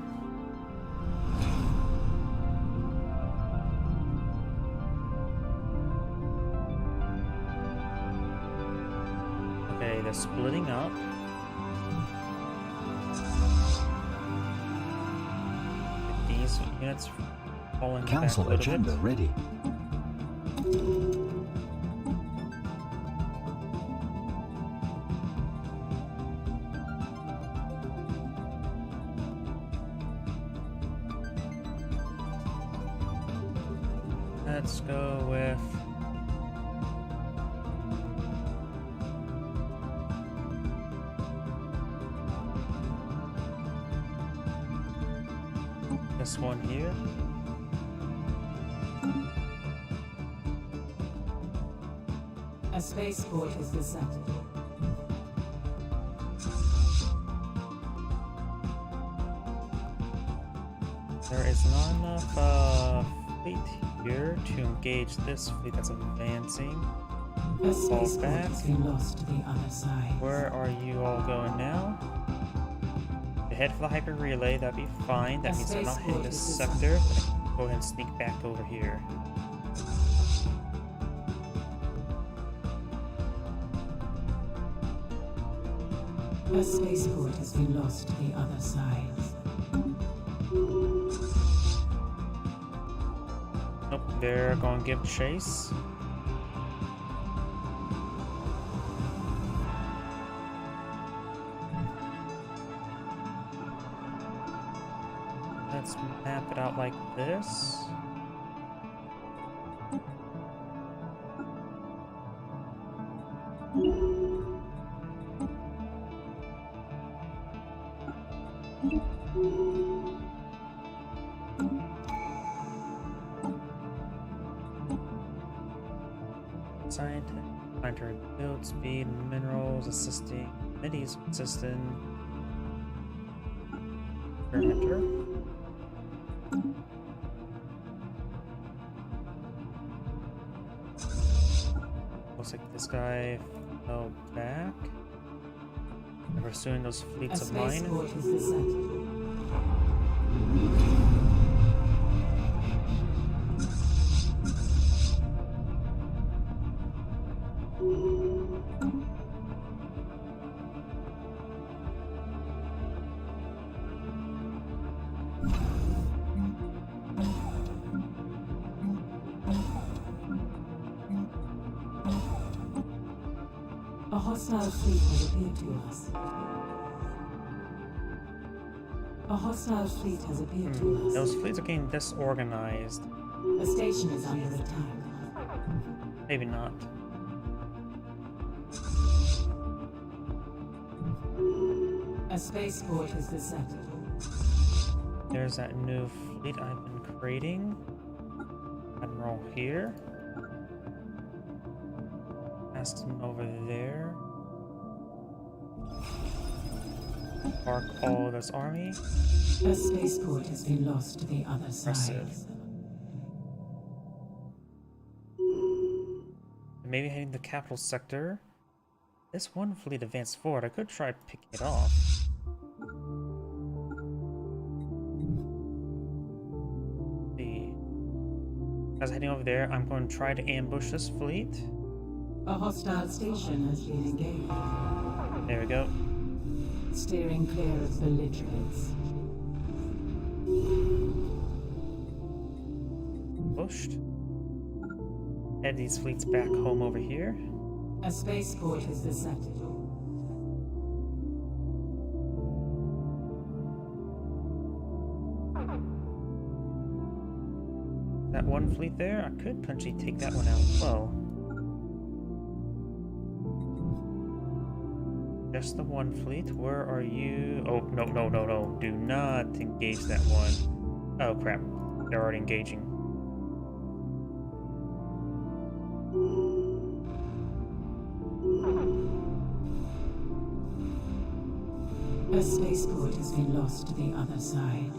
Okay, they're splitting up. These units falling Council back a little agenda bit. ready. Let's go with this one here. A spaceport is beset. There is not enough fleet here to engage this fleet that's advancing. A spaceport back. has been lost to the other side. Where are you all going now? Head for the hyper relay, that'd be fine. That means I'm not hitting this sector. Go ahead and sneak back over here. A spaceport has been lost to the other side. Nope, they're going to give chase. Let's map it out like this. Scientist, planetary build speed, minerals, assisting, middies, assistant, experimenter. Looks like this guy fell back. They're pursuing those A fleets of mine. spaceport is beset. A hostile fleet has appeared to us. A hostile fleet has appeared to us. Those fleets are getting disorganized. A station is under attack. Maybe not. A spaceport is beset. There's that new fleet I've been creating. Admiral here. Aston over there. Park all this army. A spaceport has been lost to the other side. Impressive. Maybe heading the capital sector. This one fleet advanced forward. I could try picking it off. As heading over there, I'm going to try to ambush this fleet. A hostile station has been engaged. There we go. Steering clear of belligerents. Pushed. Head these fleets back home over here. A spaceport is beset. That one fleet there, I could potentially take that one out as well. Just the one fleet. Where are you? Oh, no, no, no, no. Do not engage that one. Oh, crap. They're already engaging. A spaceport has been lost to the other side.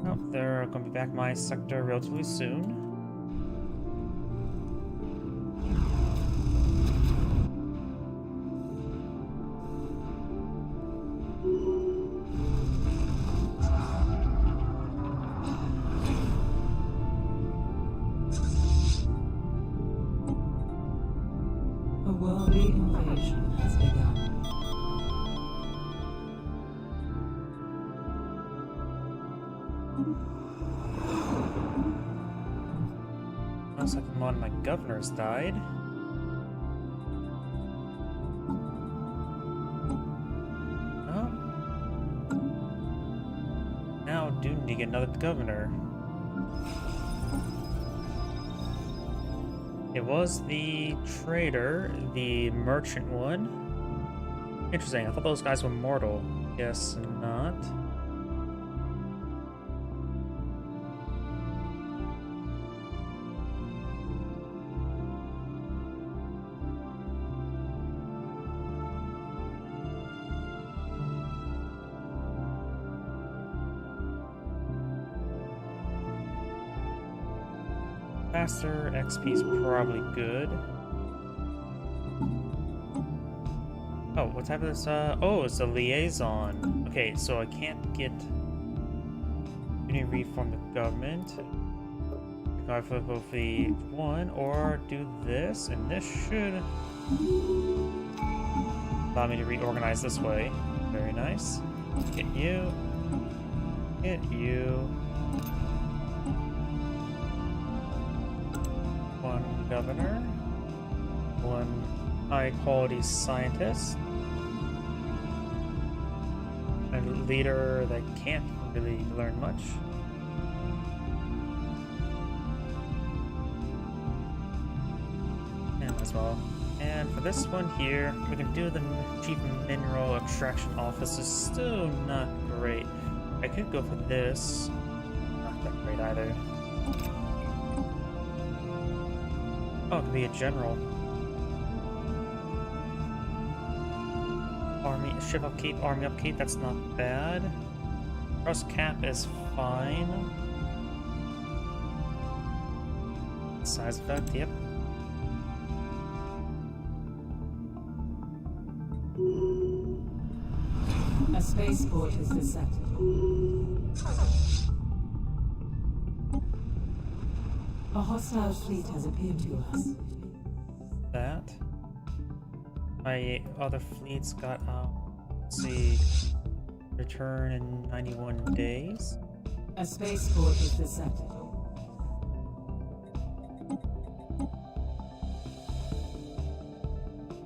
Oh, they're going to be back my sector relatively soon. A worldly invasion has begun. Looks like one of my governors died. Oh. Now do need to get another governor. It was the trader, the merchant one. Interesting, I thought those guys were mortal. Guess not. Faster XP is probably good. Oh, what type of this? Oh, it's a liaison. Okay, so I can't get any reform the government. I flip the one, or do this, and this should allow me to reorganize this way. Very nice. Get you. Get you. One governor, one high-quality scientist, a leader that can't really learn much. And as well. And for this one here, we can do the Chief Mineral Extraction Office. Is still not great. I could go for this. Not that great either. Oh, it could be a general. Army, ship upkeep, army upkeep, that's not bad. Cross cap is fine. Size effect, yep. A spaceport is beset. A hostile fleet has appeared to us. That. My other fleets got out. Let's see. Return in 91 days. A spaceport is beset.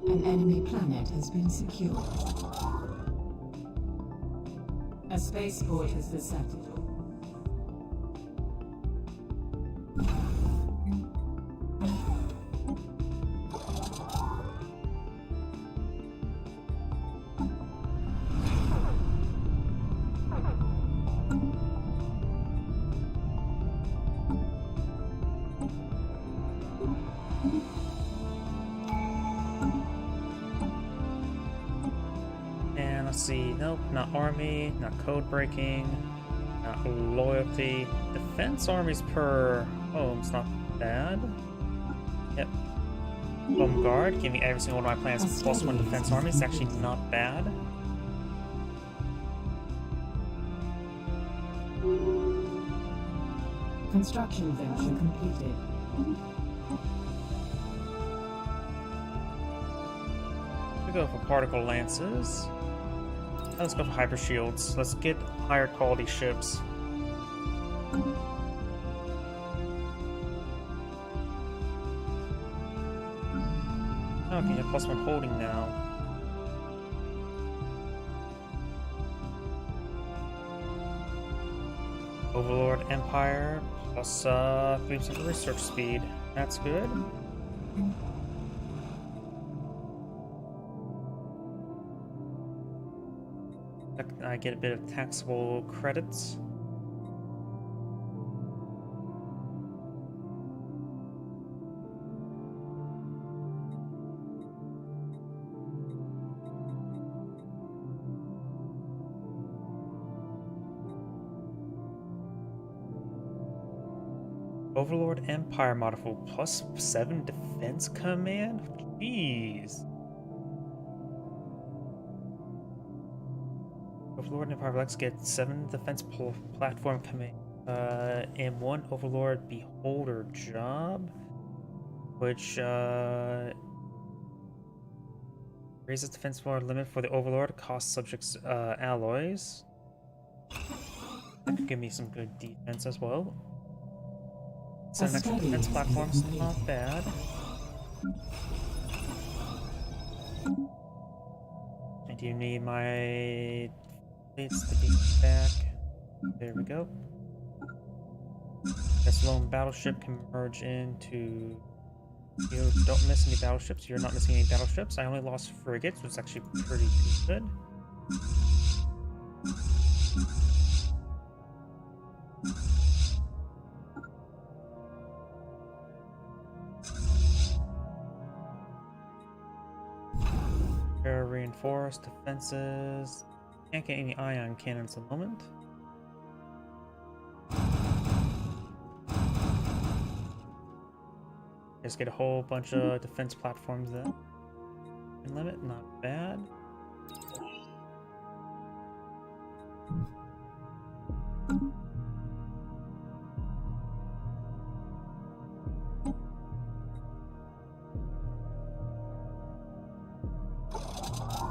An enemy planet has been secured. A spaceport has been settled. And let's see, nope, not army, not code breaking, not loyalty. Defense armies per home's not bad. Yep. Home guard, give me every single one of my plans plus 1 defense army. It's actually not bad. Construction venture completed. We go for particle lances. Let's go for hyper shields. Let's get higher quality ships. Okay, yeah, +1 holding now. Overlord Empire plus 3% research speed. That's good. I get a bit of taxable credits. Overlord Empire modifier plus 7 defense command? Jeez. Overlord Empire, let's get 7 defense platform command. And 1 Overlord Beholder job, which raises defense limit for the Overlord, cost subjects alloys. That could give me some good defense as well. 7 extra defense platforms, not bad. I do need my plates to be back. There we go. This lone battleship can merge into... You don't miss any battleships. You're not missing any battleships. I only lost frigates, which is actually pretty good. Reinforced defenses. Can't get any ion cannons at the moment. Just get a whole bunch of defense platforms there. And limit, not bad.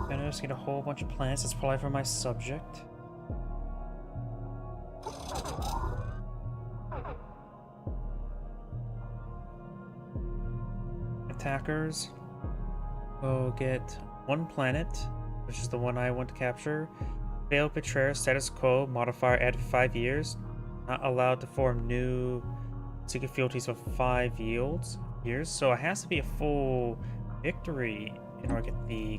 Gonna just get a whole bunch of planets. It's probably for my subject. Attackers will get 1 planet, which is the one I want to capture. Failed betrayer status quo modifier added 5 years. Not allowed to form new secret fealties for 5 years. So it has to be a full victory in order to get the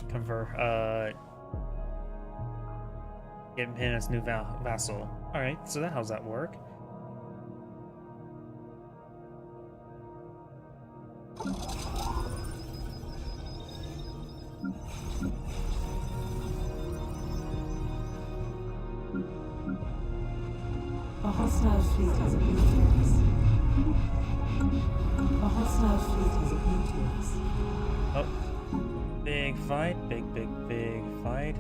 get him as new vassal. Alright, so how's that work? A hostile fleet has appeared to us. A hostile fleet has appeared to us. Oh. Big fight, big fight.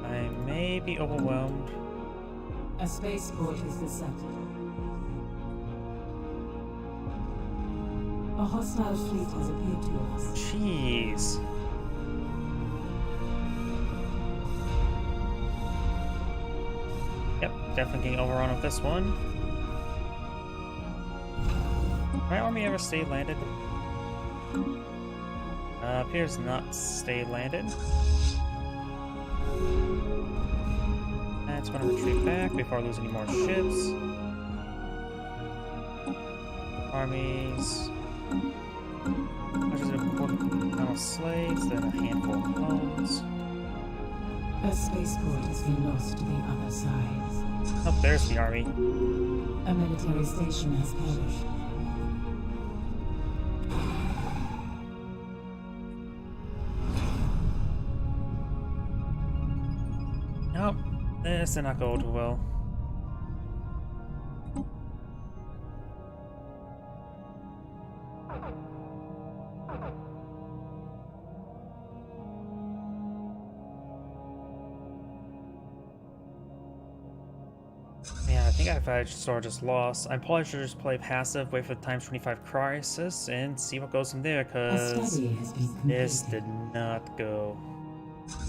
I may be overwhelmed. A spaceport has been settled. A hostile fleet has appeared to us. Jeez. Yep, definitely getting overrun with this one. My army ever stay landed? Appears not stay landed. That's gonna retreat back before I lose any more ships. Armies. Hundreds of continental slaves, then a handful of clones. A spaceport has been lost to the other side. Oh, there's the army. A military station has perished. Nope, this did not go too well. Yeah, I think I sort of just lost. I probably should just play passive, wait for the times 25 crisis, and see what goes from there, A because study has been this completed. did not go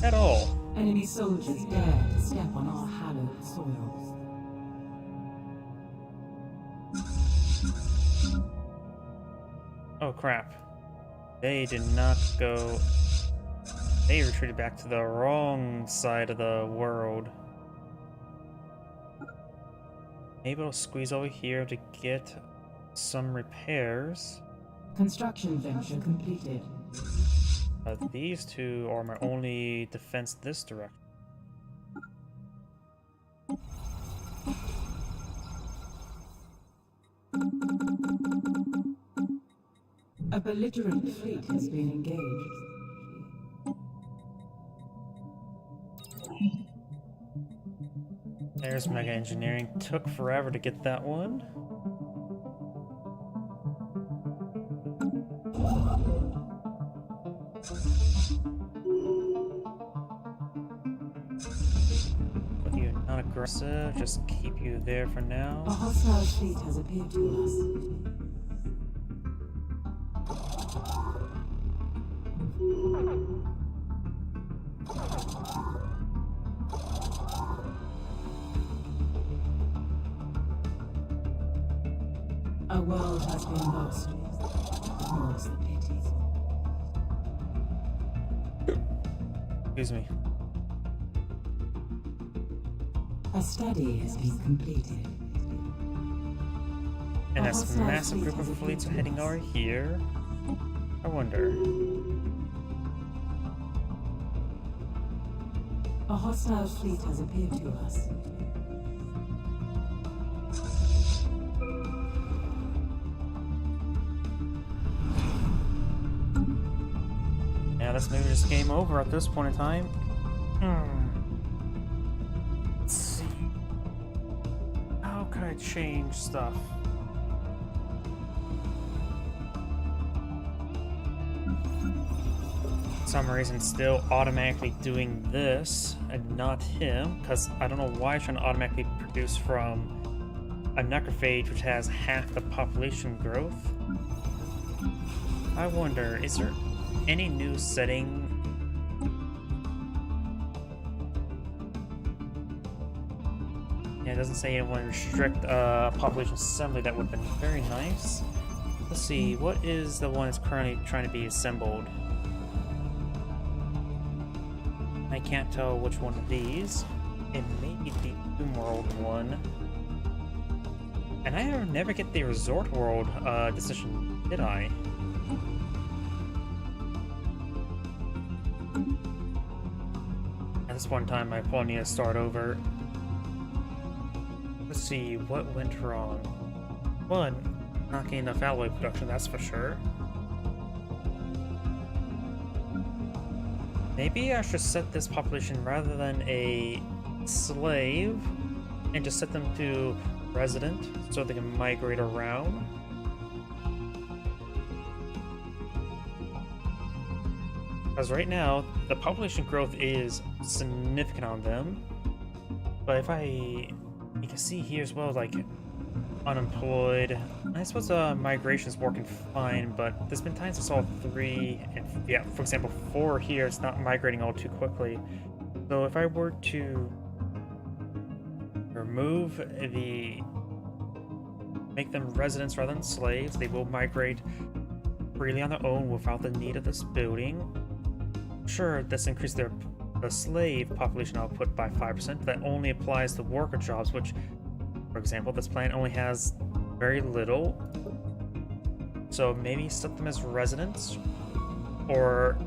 at all. Enemy soldiers dare to step on our hallowed soils. Oh crap. They did not go... They retreated back to the wrong side of the world. Maybe I'll squeeze over here to get some repairs. Construction venture completed. These two are my only defense this direction. A belligerent fleet has been engaged. There's Mega Engineering. Took forever to get that one. But you're not aggressive, just keep you there for A now. hostile fleet has appeared to us. A world has been lost. More's the pity. Excuse me. A study has been completed. And A this hostile massive fleet group has of fleets are appeared heading to us. over here. I wonder. A hostile fleet has appeared to us. Yeah, that's maybe just game over at this point in time. Let's see. How can I change stuff? For some reason, still automatically doing this and not him, because I don't know why it's trying to automatically produce from a Necrophage, which has half the population growth. I wonder, is there any new setting? Yeah, it doesn't say it want to restrict population assembly. That would have been very nice. Let's see, what is the one that's currently trying to be assembled? I can't tell which one of these. It may be the Doom World one. And I never get the Resort World decision, did I? At this one time, I probably need to start over. Let's see, what went wrong? One, not getting enough alloy production, that's for sure. Maybe I should set this population rather than a slave, and just set them to resident, so they can migrate around. Because right now, the population growth is significant on them. But if you can see here as well, like, unemployed. I suppose migration's working fine, but there's been times I saw 3, and yeah, for example, 4 here, it's not migrating all too quickly. So if I were to remove the make them residents rather than slaves. They will migrate freely on their own without the need of this building. Sure, this increased the slave population output by 5%, but that only applies to worker jobs, which, for example, this planet only has very little. So maybe set them as residents, or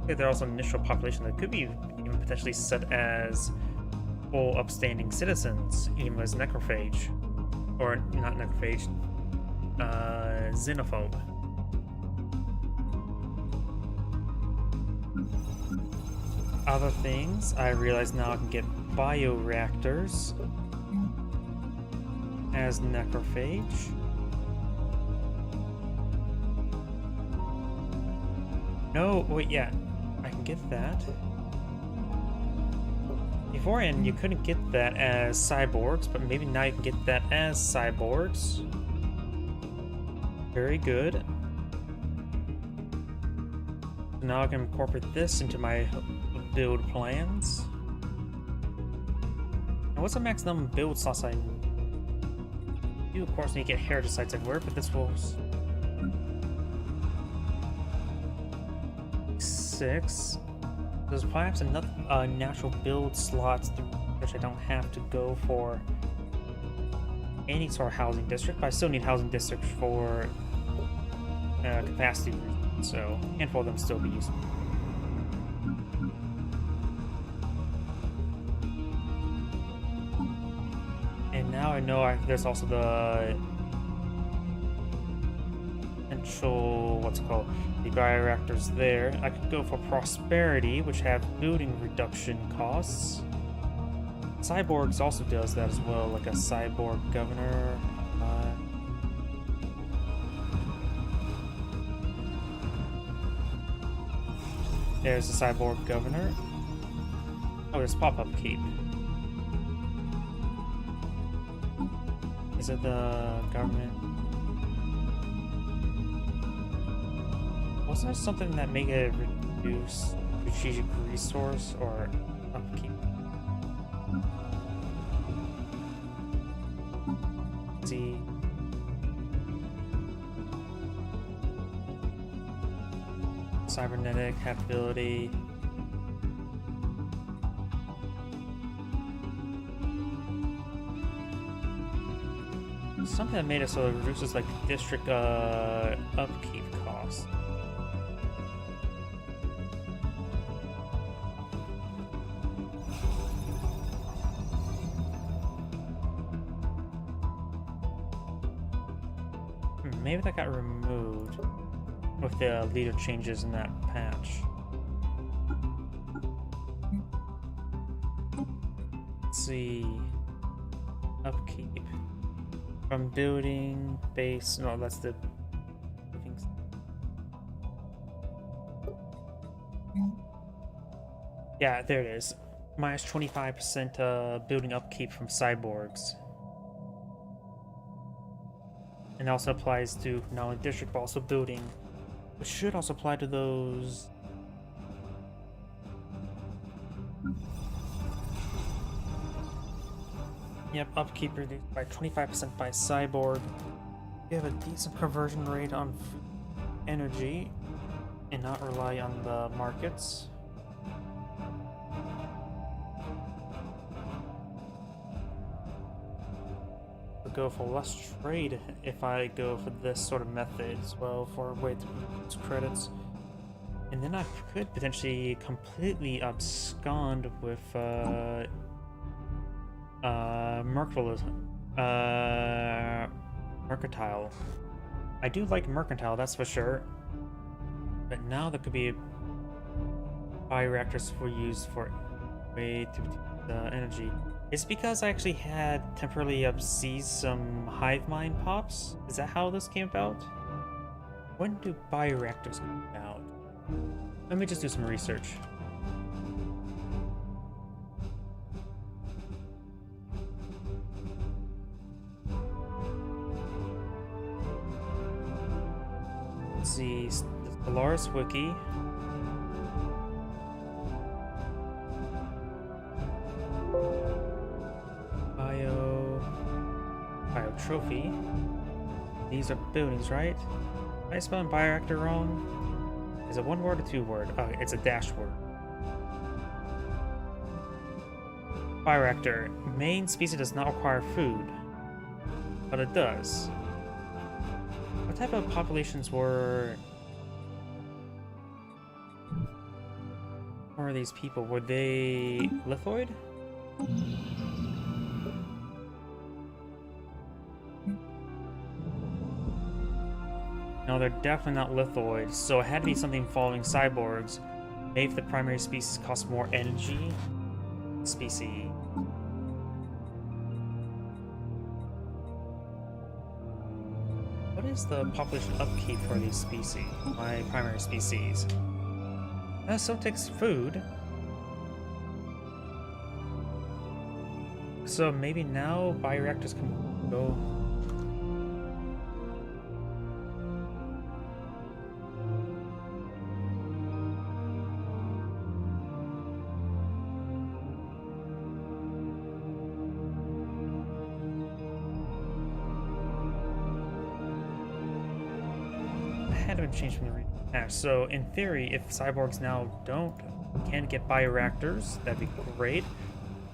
they're also initial population that could be even potentially set as full upstanding citizens, even as necrophage, or not necrophage, xenophobe. Other things, I realize now I can get bioreactors as necrophage. No, wait, yeah, I can get that. Beforehand, you couldn't get that as cyborgs, but maybe now you can get that as cyborgs. Very good. Now I can incorporate this into my build plans. And what's the maximum build slots I do? Of course, need to get heritage sites everywhere, but this will 6. There's perhaps enough natural build slots which I don't have to go for any sort of housing district, but I still need housing districts for capacity reasons, so a handful of them still be useful. And now I know there's also the potential, what's it called, the bioreactors there. I could go for prosperity, which have building reduction costs. Cyborgs also does that as well, like a cyborg governor. There's a cyborg governor. Oh, there's pop-up keep. Is it the government? Wasn't there something that made it reduce strategic resource or upkeep? Let's see. Cybernetic habitability. Something that made it so it reduces like district upkeep costs. Maybe that got removed with the leader changes in that patch. Let's see. Upkeep. From building, base, no, that's the... Yeah, there it is. Minus 25% building upkeep from cyborgs. And also applies to not only district, but also building. Which should also apply to those... Yep, upkeep reduced by 25% by cyborg. You have a decent conversion rate on energy and not rely on the markets. I'll go for less trade if I go for this sort of method as well for a way to produce credits. And then I could potentially completely abscond with mercantile. I do like mercantile, that's for sure. But now there could be bioreactors for use for way to energy. It's because I actually had temporarily seized some hive mind pops. Is that how this came about? When do bioreactors come out? Let me just do some research. Let's see, the Stellaris wiki. Bio trophy. These are buildings, right? Am I spelling bioreactor wrong? Is it one word or two word? Oh, it's a dash word. Bioreactor. Main species does not require food. But it does. What type of populations were these people? Were they lithoid? No, they're definitely not lithoid, so it had to be something following cyborgs. Maybe if the primary species costs more energy. Species. What is the population upkeep for these species? My primary species. So takes food. So maybe now bioreactors can go. Had to change from the past. So in theory, if cyborgs now can get bioreactors, that'd be great.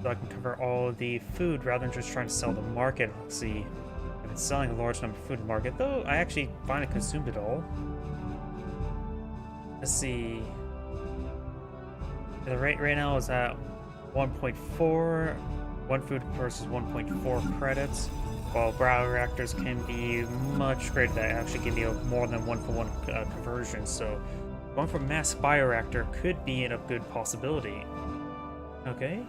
So I can cover all of the food rather than just trying to sell the market. Let's see. I've been selling a large number of food in the market, though I actually finally consumed it all. Let's see. The rate right now is at 1.4. One food versus 1.4 credits. While bioreactors can be much greater, that actually give me a more than 1-for-1 conversion. So going for mass bioreactor could be a good possibility. Okay.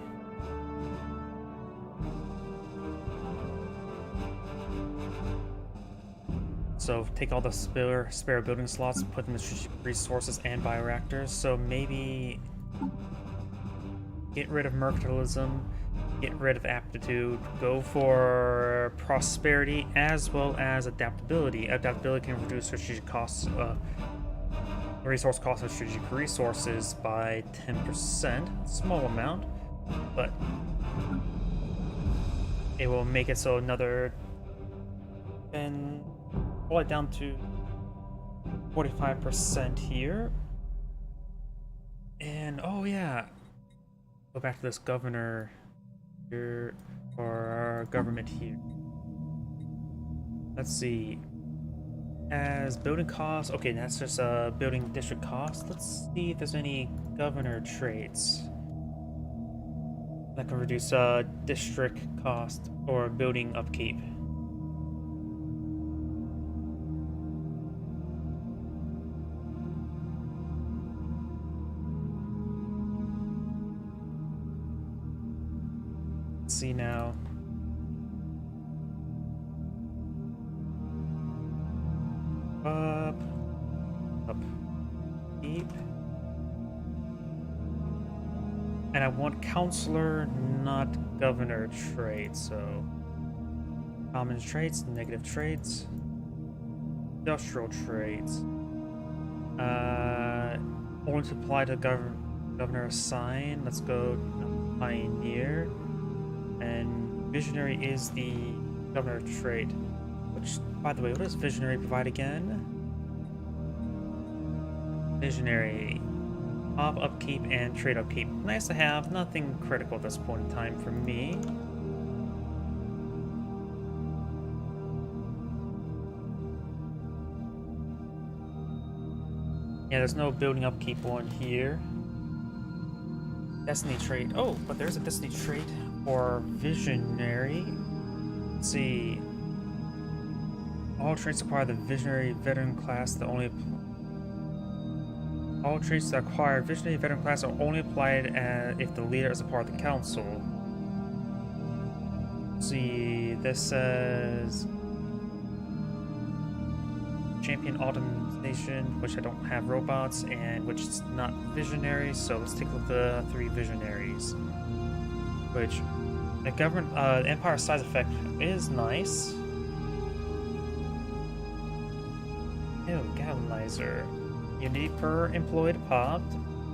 So take all the spare building slots and put them in strategic resources and bioreactors. So maybe get rid of mercantilism. Get rid of aptitude, go for prosperity as well as adaptability. Adaptability can reduce strategic costs, resource costs of strategic resources by 10%. Small amount, but it will make it so another, and pull it down to 45% here. And oh yeah, go back to this governor. Or our government here. Let's see. As building costs, okay, that's just building district costs. Let's see if there's any governor traits that can reduce district cost or building upkeep. See now. Up, keep. And I want counselor, not governor traits. So common traits, negative traits, industrial traits. Only to apply to governor assign. Let's go pioneer. And visionary is the governor trait. Which, by the way, what does visionary provide again? Visionary. Mob upkeep and trade upkeep. Nice to have, nothing critical at this point in time for me. Yeah, there's no building upkeep one here. Destiny trait. Oh, but there's a destiny trait for visionary. Let's see. All traits acquire the visionary veteran class that only all traits that acquire visionary veteran class are only applied if the leader is a part of the council. Let's see, this says champion automation, which I don't have robots, and which is not visionary. So let's take a look at the 3 visionaries. Which the government empire size effect is nice. Ew, galvanizer. Unity per employed pop,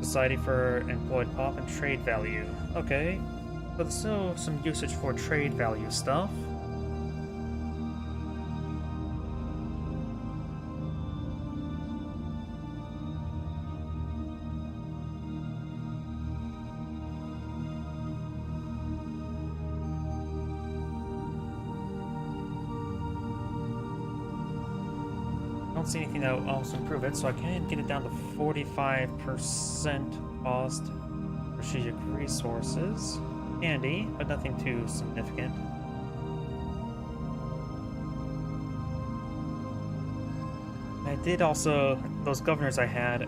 society for employed pop, and trade value. Okay, but there's still some usage for trade value stuff. don't see anything that will also improve it, so I can get it down to 45% cost for strategic resources. Handy, but nothing too significant. I did also, those governors I had,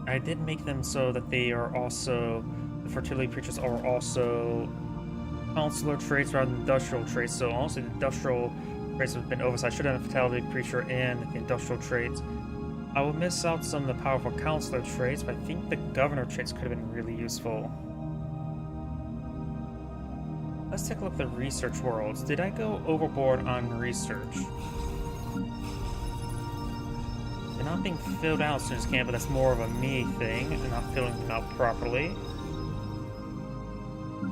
I did make them so that they are also, the fertility creatures are also counselor traits rather than industrial traits. So honestly, the industrial traits have been oversized. I should have a fatality creature and the industrial traits. I will miss out some of the powerful counselor traits, but I think the governor traits could have been really useful. Let's take a look at the research worlds. Did I go overboard on research? They're not being filled out as soon as I can, but that's more of a me thing, and not filling them out properly.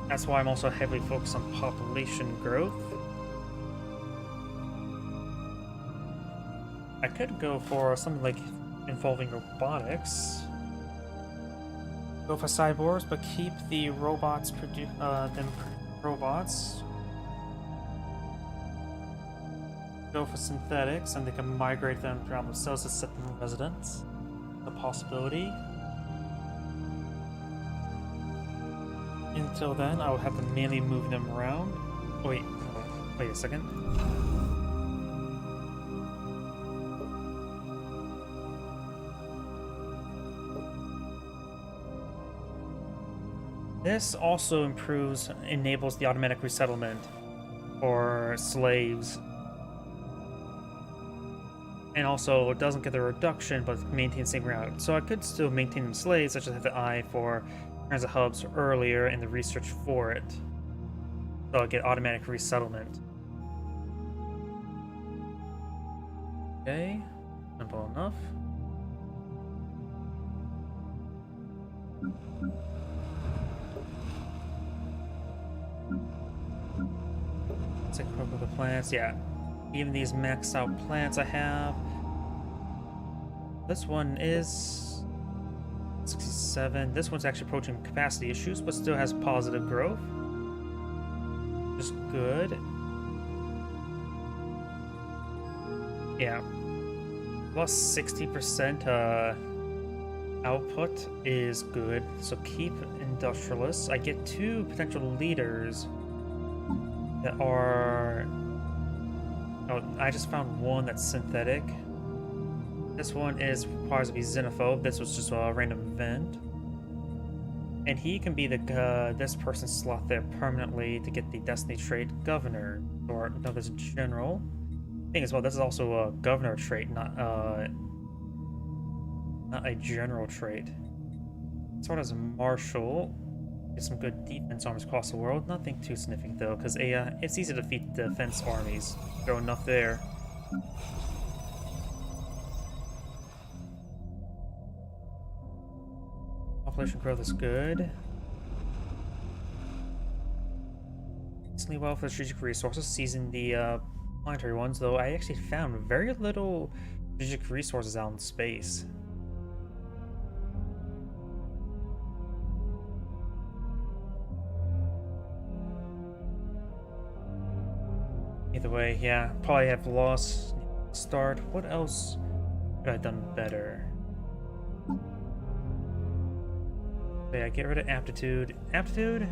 That's why I'm also heavily focused on population growth. I could go for something like involving robotics. Go for cyborgs, but keep the robots robots. Go for synthetics, and they can migrate them around themselves to set them residents. A possibility. Until then, I will have to manually move them around. Oh, wait a second. This also enables the automatic resettlement for slaves. And also, it doesn't get the reduction, but maintains the same route. So I could still maintain them slaves, I just have the eye for transit hubs earlier and the research for it. So I'll get automatic resettlement. Okay, simple enough. Let's take a look at the plants. Yeah, even these maxed out plants I have. This one is 67. This one's actually approaching capacity issues, but still has positive growth. Just good. Yeah. Plus 60% output is good. So keep industrialists. I get 2 potential leaders that are... Oh, I just found one that's synthetic. This one requires to be xenophobe. This was just a random event. And he can be this person's slot there permanently to get the destiny trait governor. Or, no, there's a general. Thing as well, this is also a governor trait, not a general trait. Sort of as a marshal. Get some good defense armies across the world. Nothing too significant though, because it's easy to defeat defense armies. Throw enough there. Population growth is good. Decently well for the strategic resources, seizing the planetary ones, though I actually found very little strategic resources out in space. Either way, yeah, probably have lost start. What else could I have done better? Yeah, get rid of aptitude. Aptitude?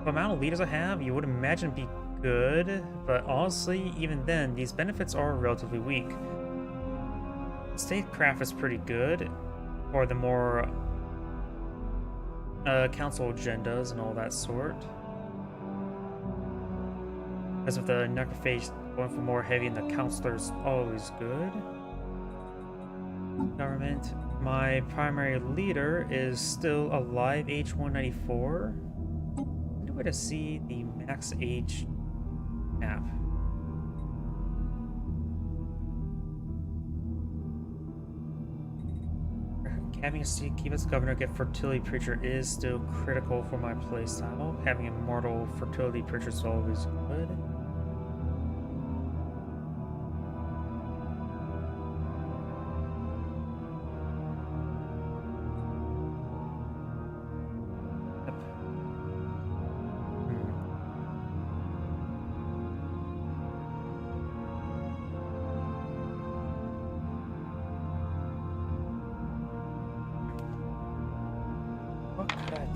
The amount of leaders I have, you would imagine be good, but honestly, even then, these benefits are relatively weak. Statecraft is pretty good, or the more council agendas and all that sort. As with the Necrophage going for more heavy, and the counselor's always good. Government. My primary leader is still alive, age 194. I wonder to see the max age map. Having a keep its governor get fertility preacher is still critical for my playstyle. Having immortal fertility preacher is always good.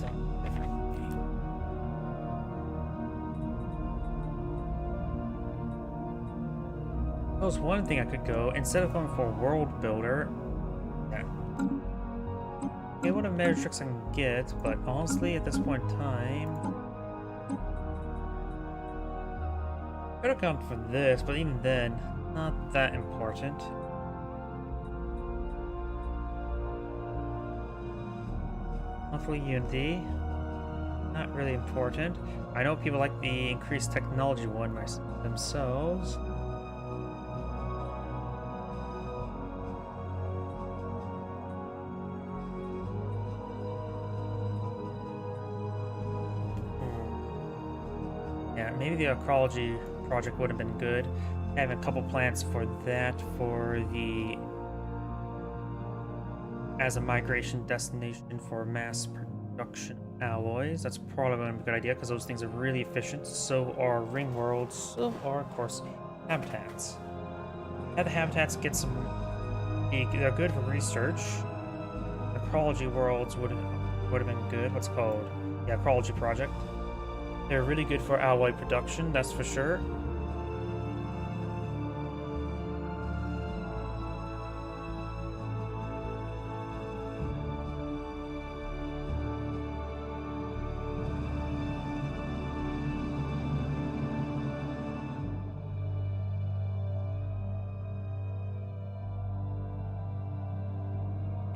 differently. That was one thing I could go instead of going for world builder. Yeah. Get what meta tricks I can get, but honestly, at this point in time, I could have gone for this, but even then, not that important. Monthly unity, not really important. I know people like the increased technology one themselves. Yeah, maybe the ecology project would have been good. I have a couple plans for that for the as a migration destination for mass production alloys. That's probably going to be a good idea because those things are really efficient. So are ring worlds. So are, of course, habitats. Have the habitats get some. They're good for research. Ecology worlds would have been good. What's it called? Yeah, ecology project. They're really good for alloy production. That's for sure.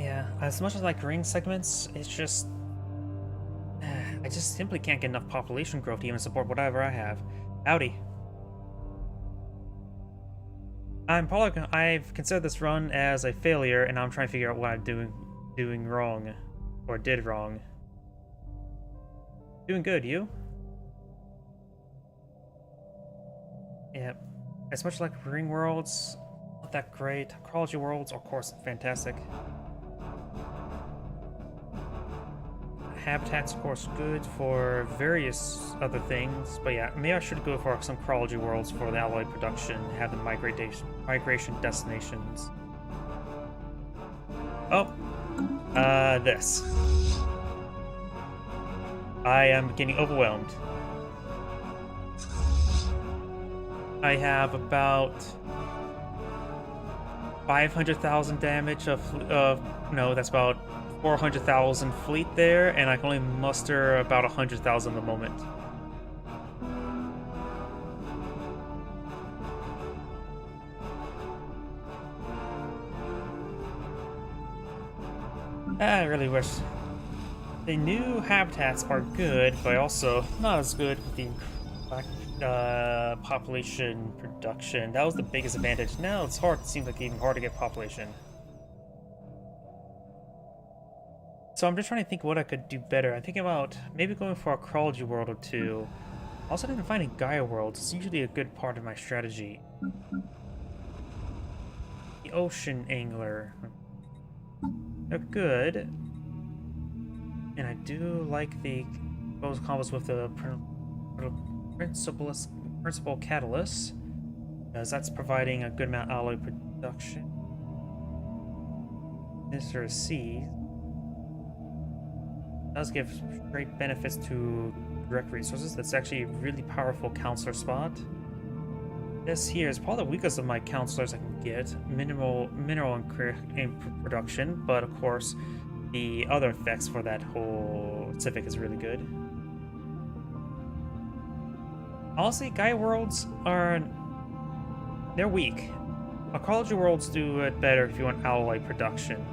Yeah, as much as I like ring segments, it's just I just simply can't get enough population growth to even support whatever I have. Howdy. I've considered this run as a failure, and I'm trying to figure out what I'm doing wrong, or did wrong. Doing good, you? Yeah, as much like ring worlds, not that great. Ecology worlds, of course, fantastic. Habitats, of course, good for various other things, but yeah, maybe I should go for some ecology worlds for the alloy production, have the migration destinations. Oh, this. I am getting overwhelmed. I have about 500,000 damage no, that's about 400,000 fleet there, and I can only muster about 100,000 at the moment. I really wish the new habitats are good, but also not as good with the population production. That was the biggest advantage. Now it's hard. It seems like even hard to get population. So I'm just trying to think what I could do better. I'm thinking about maybe going for a ecology world or two. Also, didn't find any Gaia worlds. It's usually a good part of my strategy. The ocean angler. They're good. And I do like the those combos with the principal catalyst, because that's providing a good amount of alloy production. Mr. C does give great benefits to direct resources. That's actually a really powerful counselor spot. This here is probably the weakest of my counselors I can get. Mineral in production, but of course the other effects for that whole civic is really good. Honestly, Gaia worlds they're weak. Ecology worlds do it better if you want alloy production.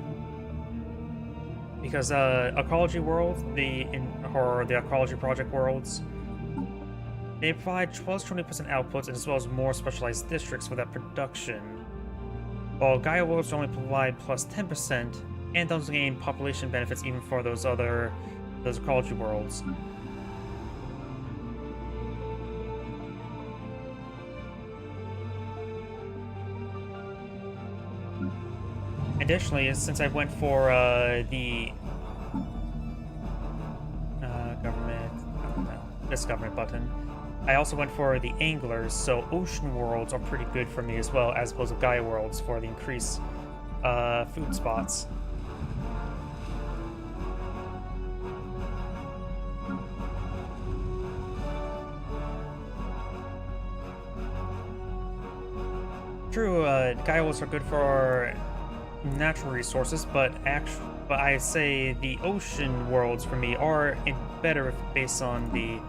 Because ecology worlds, the ecology project worlds, they provide plus 20% outputs as well as more specialized districts for that production. While Gaia worlds only provide plus 10% and those gain population benefits even for those ecology worlds. Additionally, since I went for the government button, I also went for the anglers, so ocean worlds are pretty good for me as well, as opposed to Gaia worlds for the increased food spots. True, Gaia worlds are good for natural resources, but I say the ocean worlds for me are better if based on the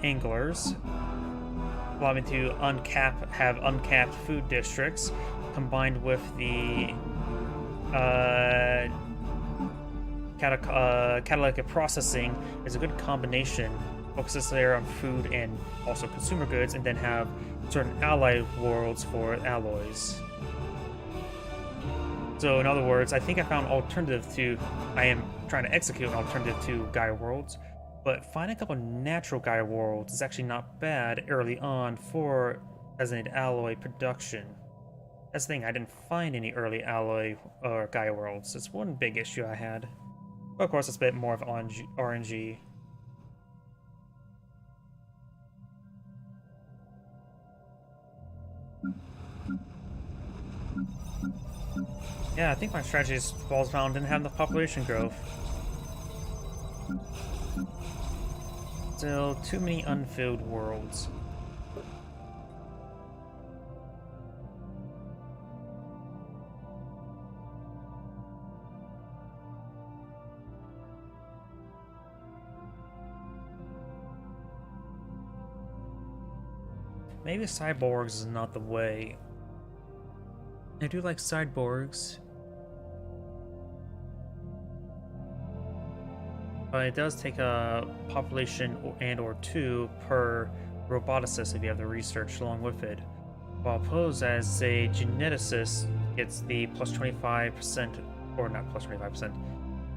anglers. Allow me to have uncapped food districts, combined with the catalytic processing is a good combination. Focuses there on food and also consumer goods, and then have certain allied worlds for alloys. So in other words, I think I found I am trying to execute an alternative to Gaia worlds, but finding a couple natural Gaia worlds is actually not bad early on for designated alloy production. That's the thing, I didn't find any early alloy or Gaia worlds. It's one big issue I had. But of course, it's a bit more of RNG. Yeah, I think my strategy falls down didn't have enough population growth. Still, too many unfilled worlds. Maybe cyborgs is not the way. I do like cyborgs, but it does take a population or two per roboticist if you have the research along with it. While Pose as a geneticist gets the plus 25%, or not plus 25%,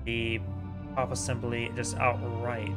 the pop assembly just outright.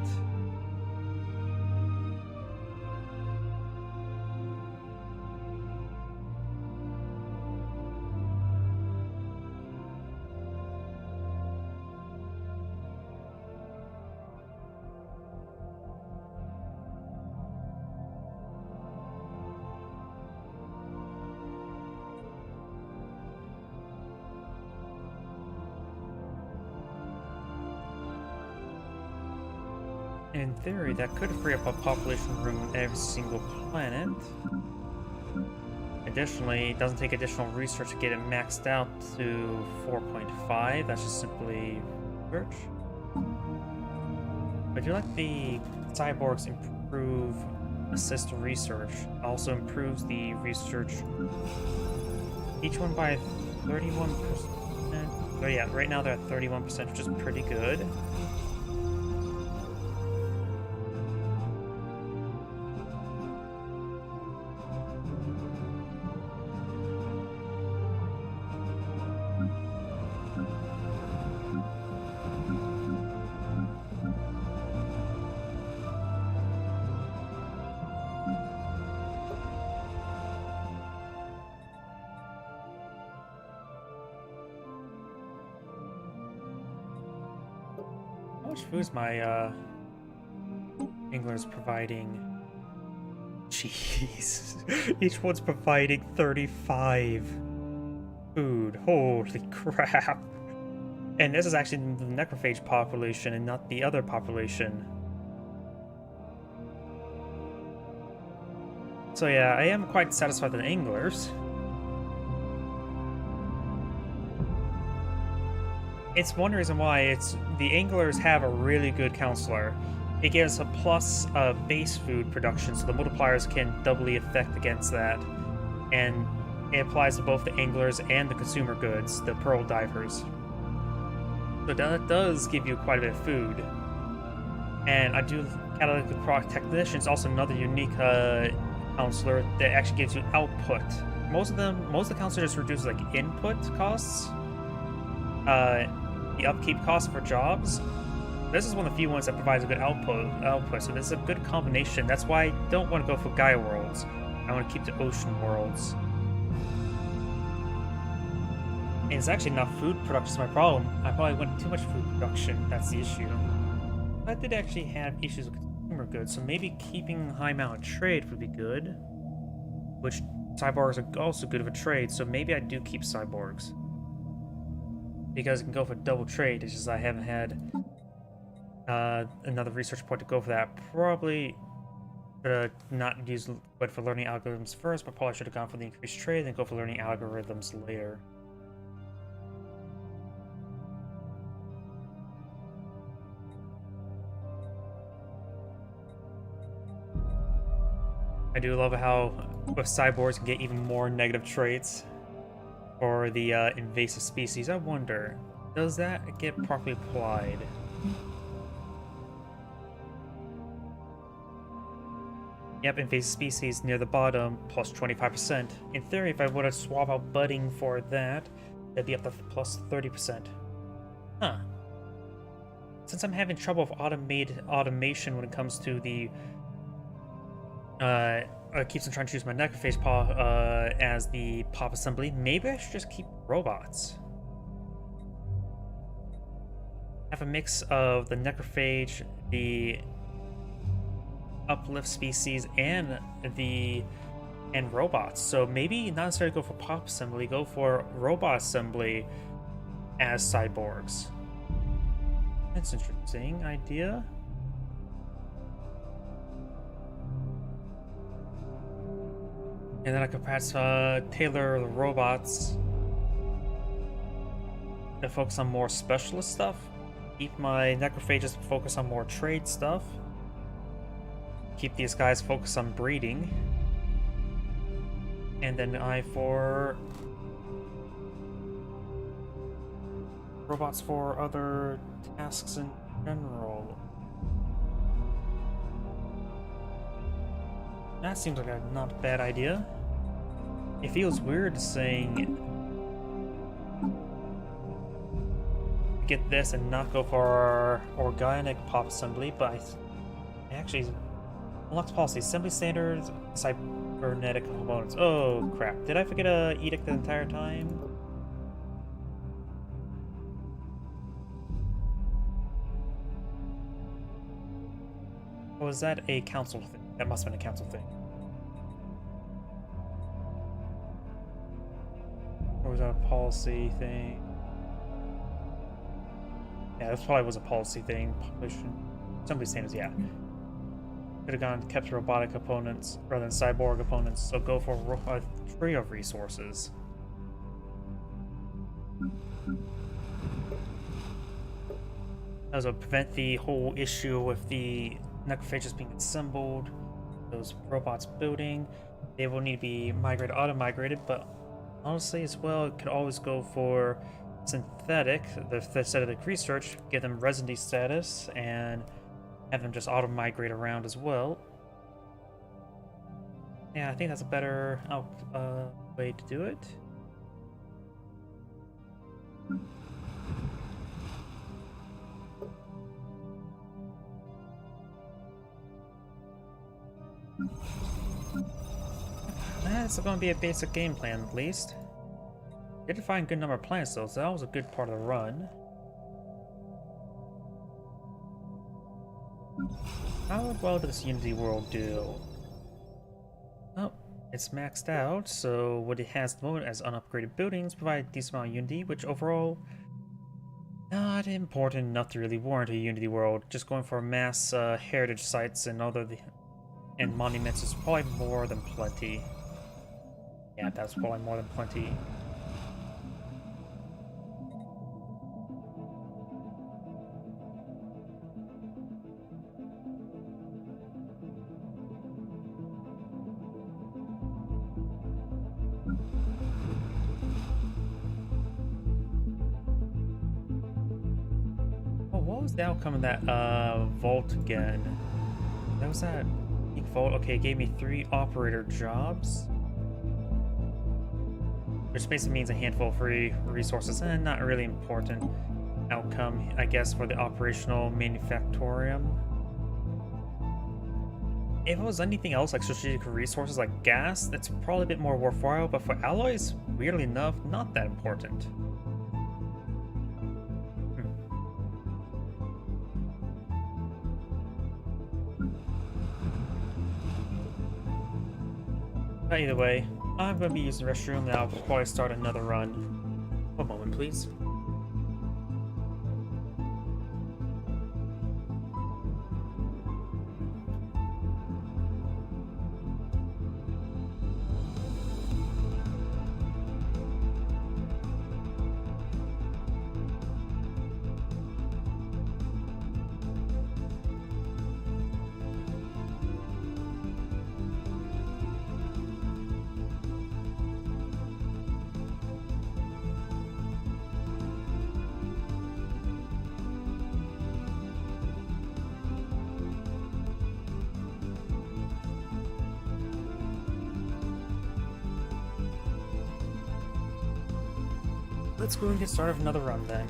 In theory, that could free up a population room on every single planet. Additionally, it doesn't take additional research to get it maxed out to 4.5. That's just simply research. But I do like the cyborgs improve assist research. Also improves the research. Each one by 31%. Oh yeah, right now they're at 31%, which is pretty good. How much food is my anglers providing? Jeez. Each one's providing 35 food. Holy crap. And this is actually the necrophage population and not the other population. So yeah, I am quite satisfied with the anglers. It's one reason why the anglers have a really good counselor. It gives a plus of base food production, so the multipliers can doubly affect against that. And it applies to both the anglers and the consumer goods, the pearl divers. So that does give you quite a bit of food. And I do catalytic product technician is also another unique counselor that actually gives you output. Most of the counselors just reduce like input costs. The upkeep costs for jobs. This is one of the few ones that provides a good output, so this is a good combination. That's why I don't want to go for Gaia worlds. I want to keep the ocean worlds. And it's actually not food production is my problem. I probably went too much food production. That's the issue. I did actually have issues with consumer goods, so maybe keeping high amount of trade would be good. Which cyborgs are also good of a trade, so maybe I do keep cyborgs. Because it can go for double trade, it's just I haven't had another research point to go for that. Probably Should have not wait for learning algorithms first, but probably should have gone for the increased trade, then go for learning algorithms later. I do love how with cyborgs can get even more negative traits for the invasive species. I wonder, does that get properly applied? Yep, invasive species near the bottom, plus 25%. In theory, if I would have swapped out budding for that, that'd be up to plus 30%. Huh. Since I'm having trouble with automation when it comes to the keeps on trying to use my Necrophage paw as the pop assembly, maybe I should just keep robots. Have a mix of the Necrophage, the uplift species, and robots. So maybe not necessarily go for pop assembly, go for robot assembly as cyborgs. That's an interesting idea. And then I could perhaps tailor the robots to focus on more specialist stuff. Keep my Necrophages focus on more trade stuff. Keep these guys focused on breeding. And then for robots for other tasks in general. That seems like a not bad idea. It feels weird saying get this and not go for organic pop assembly, but I actually unlocked policy assembly standards, cybernetic components. Oh crap! Did I forget a edict the entire time? Or was that a council thing? That must have been a council thing. Or was that a policy thing? Yeah, this probably was a policy thing. Population assembly standards, yeah. Could have gone kept robotic opponents rather than cyborg opponents, so go for a tree of resources. That will prevent the whole issue with the Necrophages being assembled, those robots building. They will need to be migrated, auto-migrated, but honestly as well, it could always go for synthetic, the synthetic research, give them residency status, and have them just auto-migrate around as well. Yeah, I think that's a better way to do it. That's going to be a basic game plan, at least. Did find a good number of planets, though, so that was a good part of the run. How well does this Unity world do? Oh, it's maxed out, so what it has at the moment as unupgraded buildings provide a decent amount of Unity, which overall, not important enough to really warrant a Unity world. Just going for mass heritage sites and and monuments is probably more than plenty. Yeah, that's probably more than plenty. Oh, what was the outcome of that vault again? That was that vault. Okay, it gave me 3 operator jobs, which basically means a handful of free resources, and not really important outcome, I guess, for the operational manufactorium. If it was anything else like strategic resources like gas, that's probably a bit more worthwhile, but for alloys, weirdly enough, not that important. But either way, I'm going to be using the restroom now before I start another run. One moment, please. let's go and get started with another run then.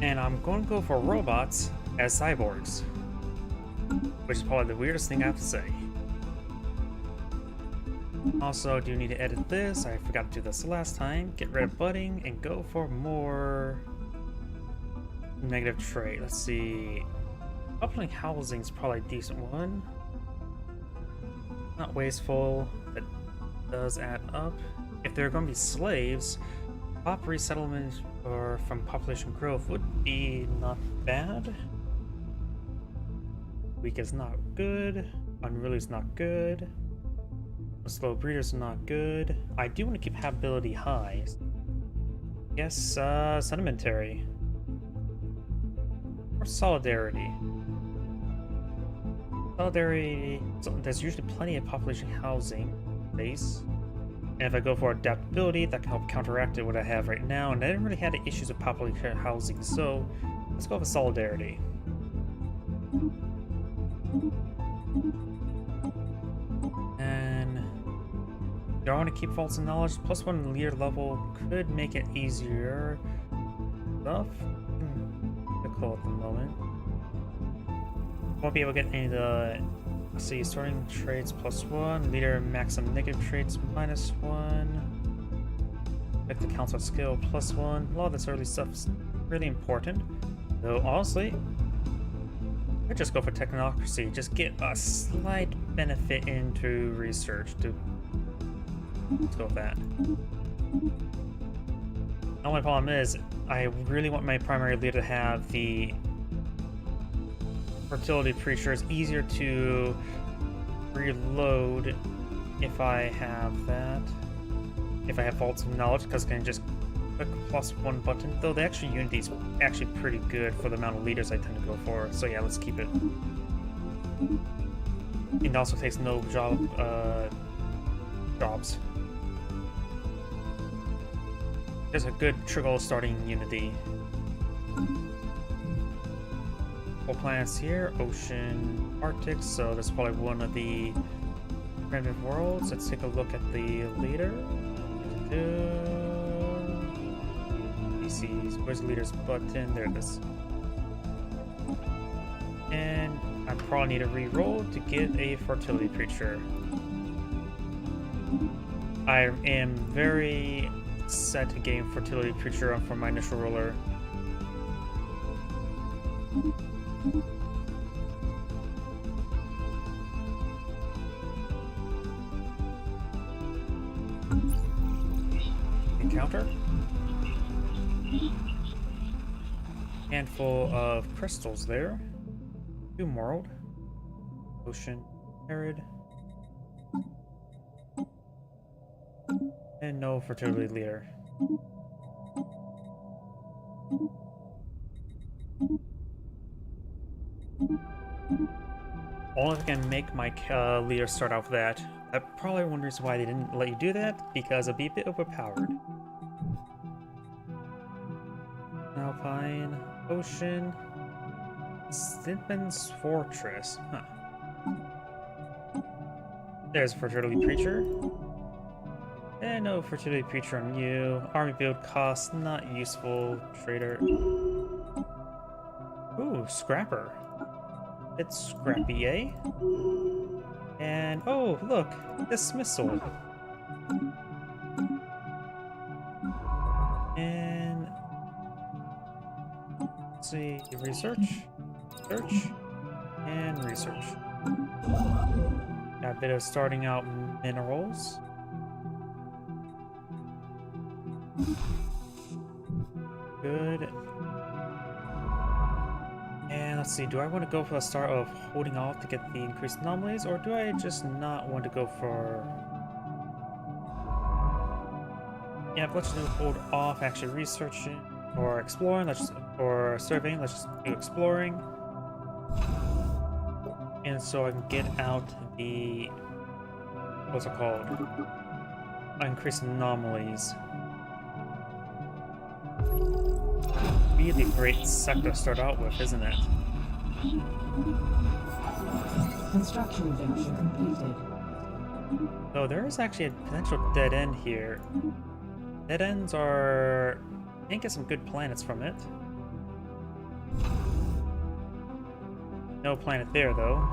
And I'm going to go for robots as cyborgs, which is probably the weirdest thing I have to say. Also, I do need to edit this. I forgot to do this last time. Get rid of budding and go for more negative trait. Let's see. Public housing is probably a decent one. Not wasteful. That does add up. If they're going to be slaves, pop resettlement or from population growth would be not bad. Weak is not good. Unruly is not good. Slow breeders are not good. I do want to keep habitability high. Yes, sedimentary. Or solidarity. Solidarity, so there's usually plenty of population housing base. And if I go for adaptability, that can help counteract what I have right now. And I didn't really have the issues of population housing, so let's go with solidarity. And do I want to keep faults and knowledge? +1 leader level could make it easier. Stuff. Difficult at the moment. Won't be able to get any of the, let's see, sorting traits +1, leader maximum negative traits -1, pick the council skill +1. A lot of this early stuff is really important. Though honestly, I'd just go for technocracy, just get a slight benefit into research. Let's go with that. The only problem is, I really want my primary leader to have the fertility preacher. Is easier to reload if I have that. If I have faults of knowledge, because I can just click +1 button. Though the actual unity is actually pretty good for the amount of leaders I tend to go for. So yeah, let's keep it. It also takes no jobs. There's a good trickle starting unity. All planets here, ocean, Arctic, so that's probably one of the primitive worlds. Let's take a look at the leader. PCs, where's the leader's button? There it is. And I probably need a re-roll to get a fertility preacher. I am very set to getting fertility preacher for my initial roller. Encounter. Handful of crystals there. Two world. Ocean. Arid. And no fertility leader. Only if I can make my leader start out with that. That's probably one reason why they didn't let you do that, because it'd be a bit overpowered. Alpine, Ocean, Stipman's Fortress. Huh. There's Fertility Preacher. And no Fertility Preacher on you. Army build cost, not useful. Trader. Ooh, Scrapper. It's Scrappy, eh? And, oh, look, Dismissal. And, let's see, research, search, and research. Got a bit of starting out minerals. Good. And let's see, do I want to go for a start of holding off to get the increased anomalies, or do I just not want to go for... Yeah, let's just hold off actually researching or exploring, or surveying, let's just do exploring. And so I can get out the... what's it called? Increased anomalies. Really great sector to start out with, isn't it? Construction venture completed. So there is actually a potential dead end here. Dead ends are... can't get some good planets from it. No planet there, though.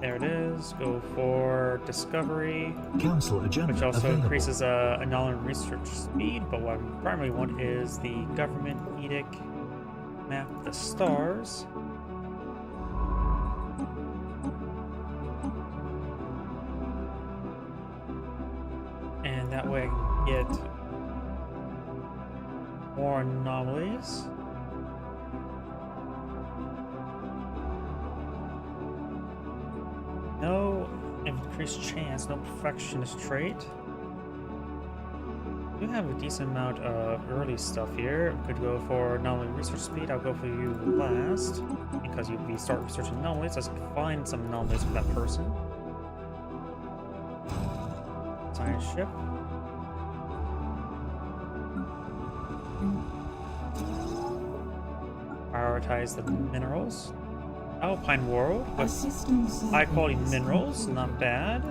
There it is. Go for Discovery. Council agenda Which also available. increases anomaly research speed, but what I primarily want is the government edict map the stars. And that way I can get more anomalies. No increased chance, no perfectionist trait. We have a decent amount of early stuff here. Could go for anomaly research speed. I'll go for you last because you'll be start researching anomalies. Let's find some anomalies for that person. Science ship. Prioritize the minerals. Alpine world with high quality minerals, not bad.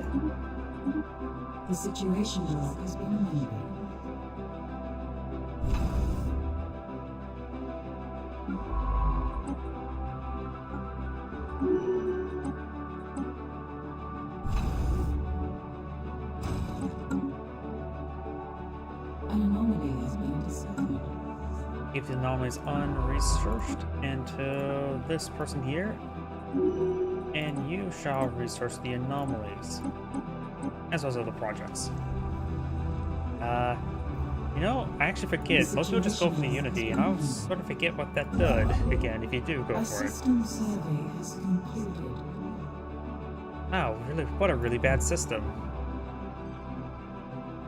The situation log has been amended. An anomaly has been discovered. Keep the anomalies unresearched until this person here, and you shall research the anomalies, as well as other projects. You know, I actually forget. Most people just go for the Unity, and I'll sort of forget what that did again if you do go A for it. system survey has concluded. Wow, really, what a really bad system.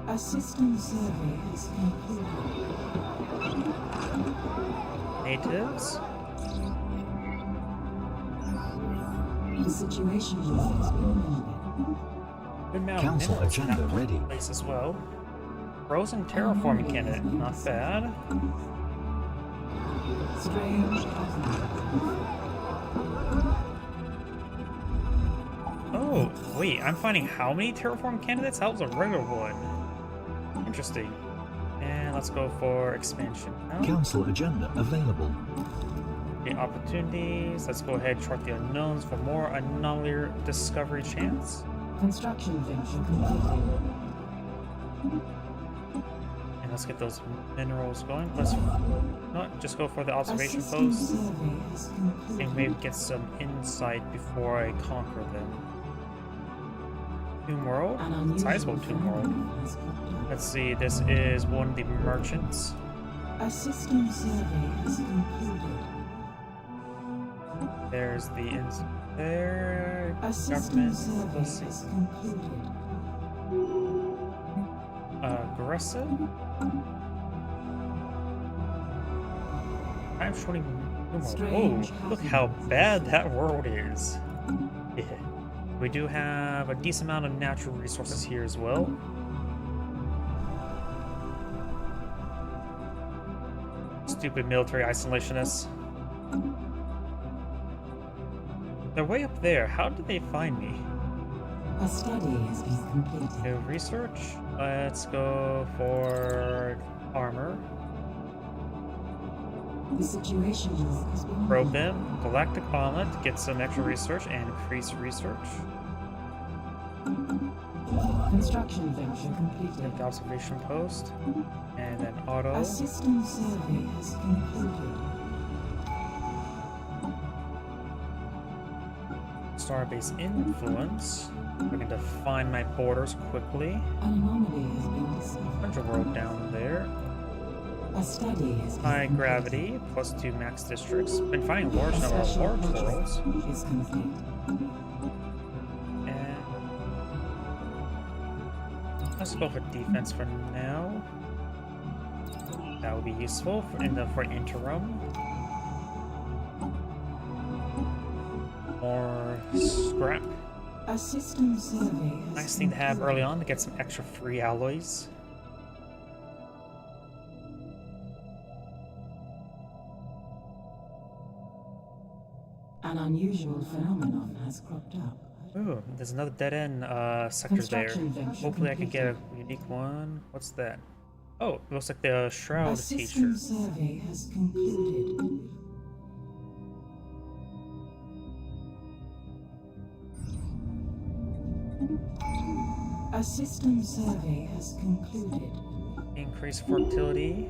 A system survey has concluded. Natives? The situation log has been amended. Good amount of Council minerals in agenda that ready. place as well. Frozen terraforming candidate, not bad. Strange covenant. Oh, wait, I'm finding how many terraform candidates? That was a regular one. Interesting. And let's go for expansion now. Council agenda available. The opportunities. Let's go ahead and chart the unknowns for more anomaly discovery chance. Construction venture completed. And let's get those minerals going. Let's not just go for the A observation system post survey has concluded. and maybe get some insight before I conquer them. Tomb World? An unusual Sizable Tomb World. phenomenon has popped up. Let's see, this is one of the merchants. A system survey has concluded. There's the there. A system Government. survey Let's see. has concluded. Aggressive. I'm showing. Oh, Strange look how bad that world is. Yeah. We do have a decent amount of natural resources here as well. Stupid military isolationists. They're way up there. How did they find me? A study has been completed. No research. Let's go for armor. The situation log has been Probe amended. them. Galactic omelet. Get some extra research and increase research. Construction venture completed. The observation post. And then auto. A system survey has concluded. Starbase influence. I can define my borders quickly. An anomaly has been discovered. Underworld down there. A study has been High completed. gravity. +2 max districts. Been finding A large number of special large project worlds. is complete. And let's go for defense for now. That will be useful for interim. More scrap. A system survey has Nice thing to have early on to get some extra free alloys. An unusual phenomenon has cropped up. Ooh, there's another dead-end sector there. Construction venture Hopefully I can get a completed. unique one. What's that? Oh, it looks like the A Shroud system teacher. survey has concluded. A system survey has concluded. Increase fertility.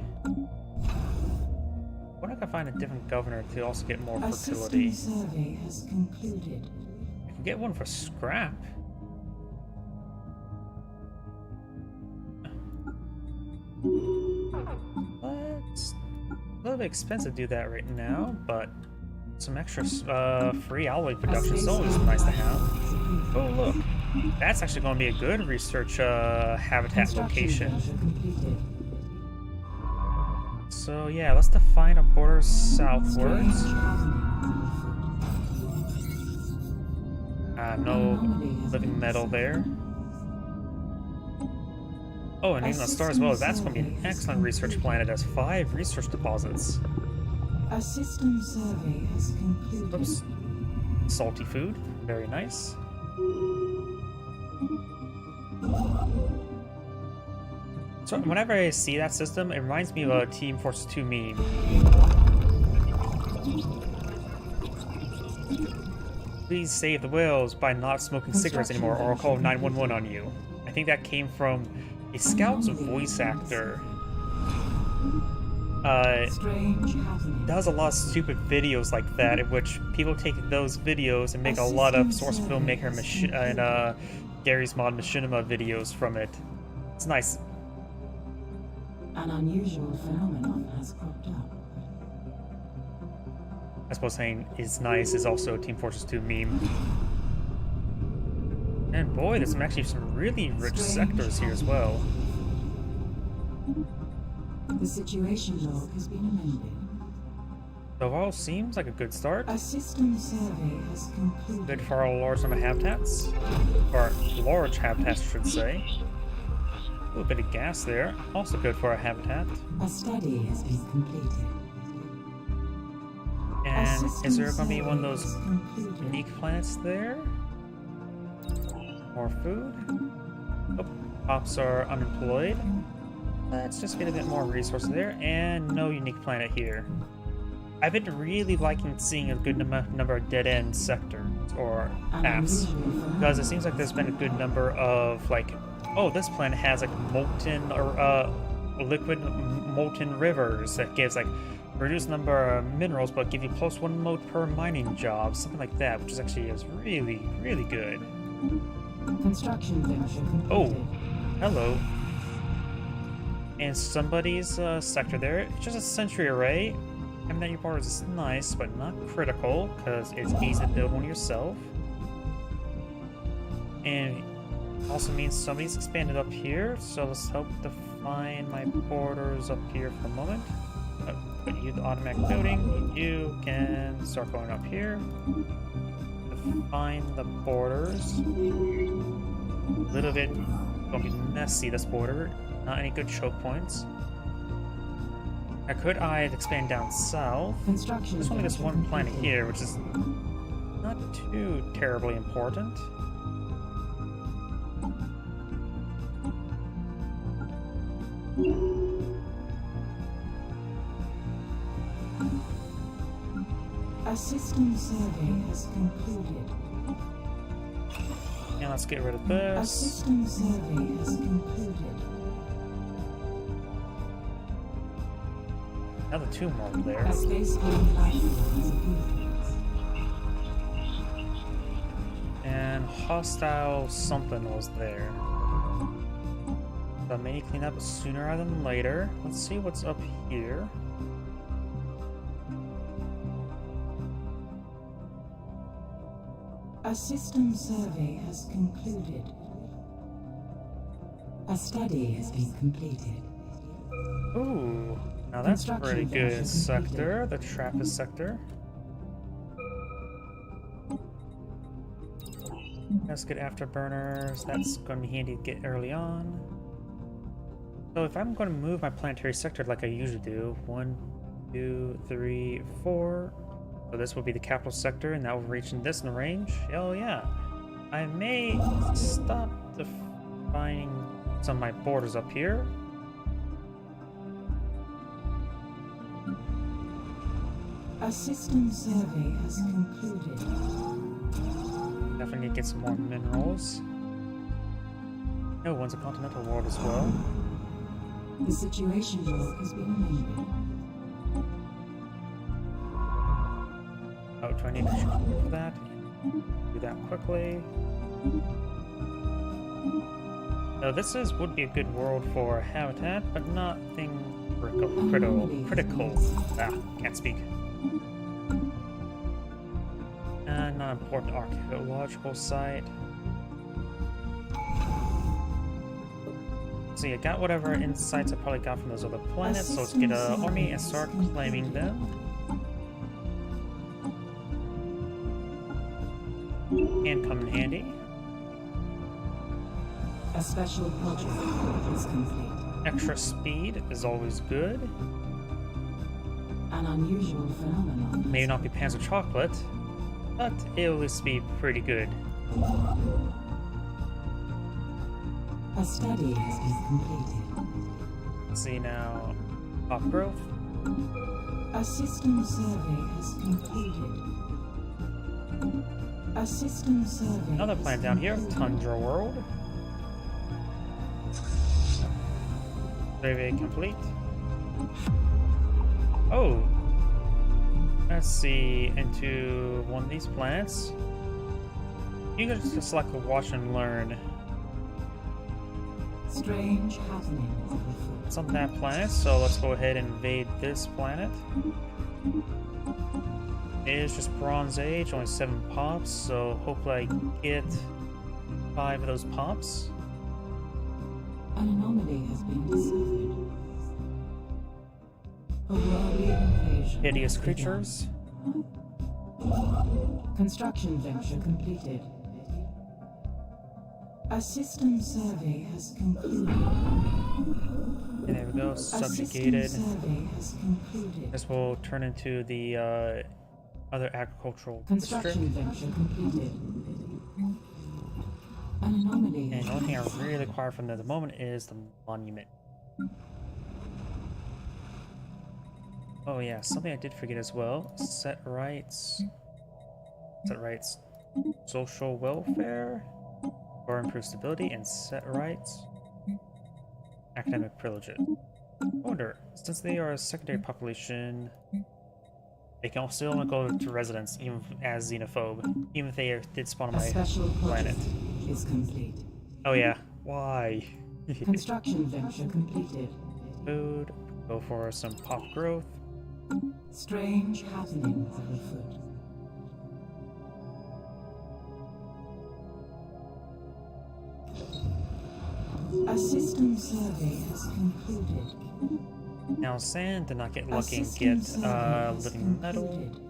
What if I find a different governor to also get more A fertility? system survey has concluded. I can get one for scrap. But it's a little bit expensive to do that right now, but some extra free alloy production is always nice to have. Oh look, that's actually going to be a good research habitat location. So yeah, let's define a border southwards. No living metal there. Oh, and even the star as well. That's going to be an excellent research planet. It has 5 research deposits. A system survey has concluded. Oops. Salty food. Very nice. So whenever I see that system, it reminds me of a Team Fortress 2 meme. Please save the whales by not smoking cigarettes anymore, or I'll call 911 on you. I think that came from a Scout's voice actor. Strange happening. Does a lot of stupid videos like that, in which people take those videos and make a lot of source filmmaker and Gary's Mod Machinima videos from it. It's nice. An unusual phenomenon has cropped up. I suppose saying is nice is also a Team Fortress 2 meme. And boy, there's actually some really rich sectors here as well. The situation log has been amended. The overall seems like a good start. A system survey has concluded. Good for our large number of habitats. Or large habitats, I should say. A little bit of gas there. Also good for our habitat. A study has been completed. And is there going to be one of those unique planets there? More food? Oh, cops are unemployed. Let's just get a bit more resources there. And no unique planet here. I've been really liking seeing a good number of dead-end sectors or paths. Because it seems like there's been a good number of, like, oh, this planet has, like, molten or liquid molten rivers that gives, like, reduced number of minerals, but give you plus 1 mode per mining job, something like that, which is actually really, really good. Construction venture completed. Oh, hello. And somebody's sector there. It's just a sentry array. Having that in your borders is nice, but not critical, because it's easy to build one yourself. And also means somebody's expanded up here, so let's help define my borders up here for a moment. But you, the automatic building, you can start going up here. Define the borders. A little bit gonna be messy, this border. Not any good choke points. Now could I expand down south? There's only this one planet here, which is not too terribly important. A system survey has concluded. And let's get rid of A this. system survey has concluded. Another 2 more there. A spaceborne platform has appeared. And hostile something was there. So I may clean up sooner rather than later. Let's see what's up here. A system survey has concluded. A study has been completed. Ooh, now that's a pretty Construction good venture sector, the Trappist sector. Let's get afterburners. That's going to be handy to get early on. So if I'm going to move my planetary sector like I usually do, 1, 2, 3, 4. So this will be the capital sector, and that will reach in this in the range. Hell yeah. I may stop defining some of my borders up here. A system survey has concluded. Definitely need to get some more minerals. No one's a continental world as well. The situation log has been amended. Oh, do I need to for that? Do that quickly. So this would be a good world for habitat, but nothing critical. Ah, can't speak. Not important archaeological site. So I got whatever insights I probably got from those other planets, so let's get an army and start claiming them. Can come in handy. A special project is complete. Extra speed is always good. An unusual phenomenon. May not be Panzer Chocolate, but it'll at least be pretty good. A study has been completed. Let's see now. Pop growth. A system survey has concluded. A system survey. Another planet down here, Tundra World. Survey complete. Oh! Let's see, into one of these planets. You can just select a watch and learn. Strange happenings. It's on that planet, so let's go ahead and invade this planet. It is just Bronze Age, only 7 pops, so hopefully I get 5 of those pops. An anomaly has been discovered. A worldly invasion. Hideous creatures. Construction venture completed. A system survey has concluded. And there we go, subjugated. A system survey has concluded. This will turn into the other agricultural Construction district. venture completed. An anomaly. And the only thing I really require from them at the moment is the monument. Oh yeah, something I did forget as well. Set rights. Social welfare. Or improve stability and set rights. Academic privileges. I wonder, since they are a secondary population, they can still only go to residence even as xenophobe, even if they did spawn on A my special planet. project is complete. Oh yeah, why? Construction venture completed. Food, go for some pop growth. Strange happenings are afoot. A system survey has concluded. Now Sand did not get A lucky and system get survey has living metal. concluded.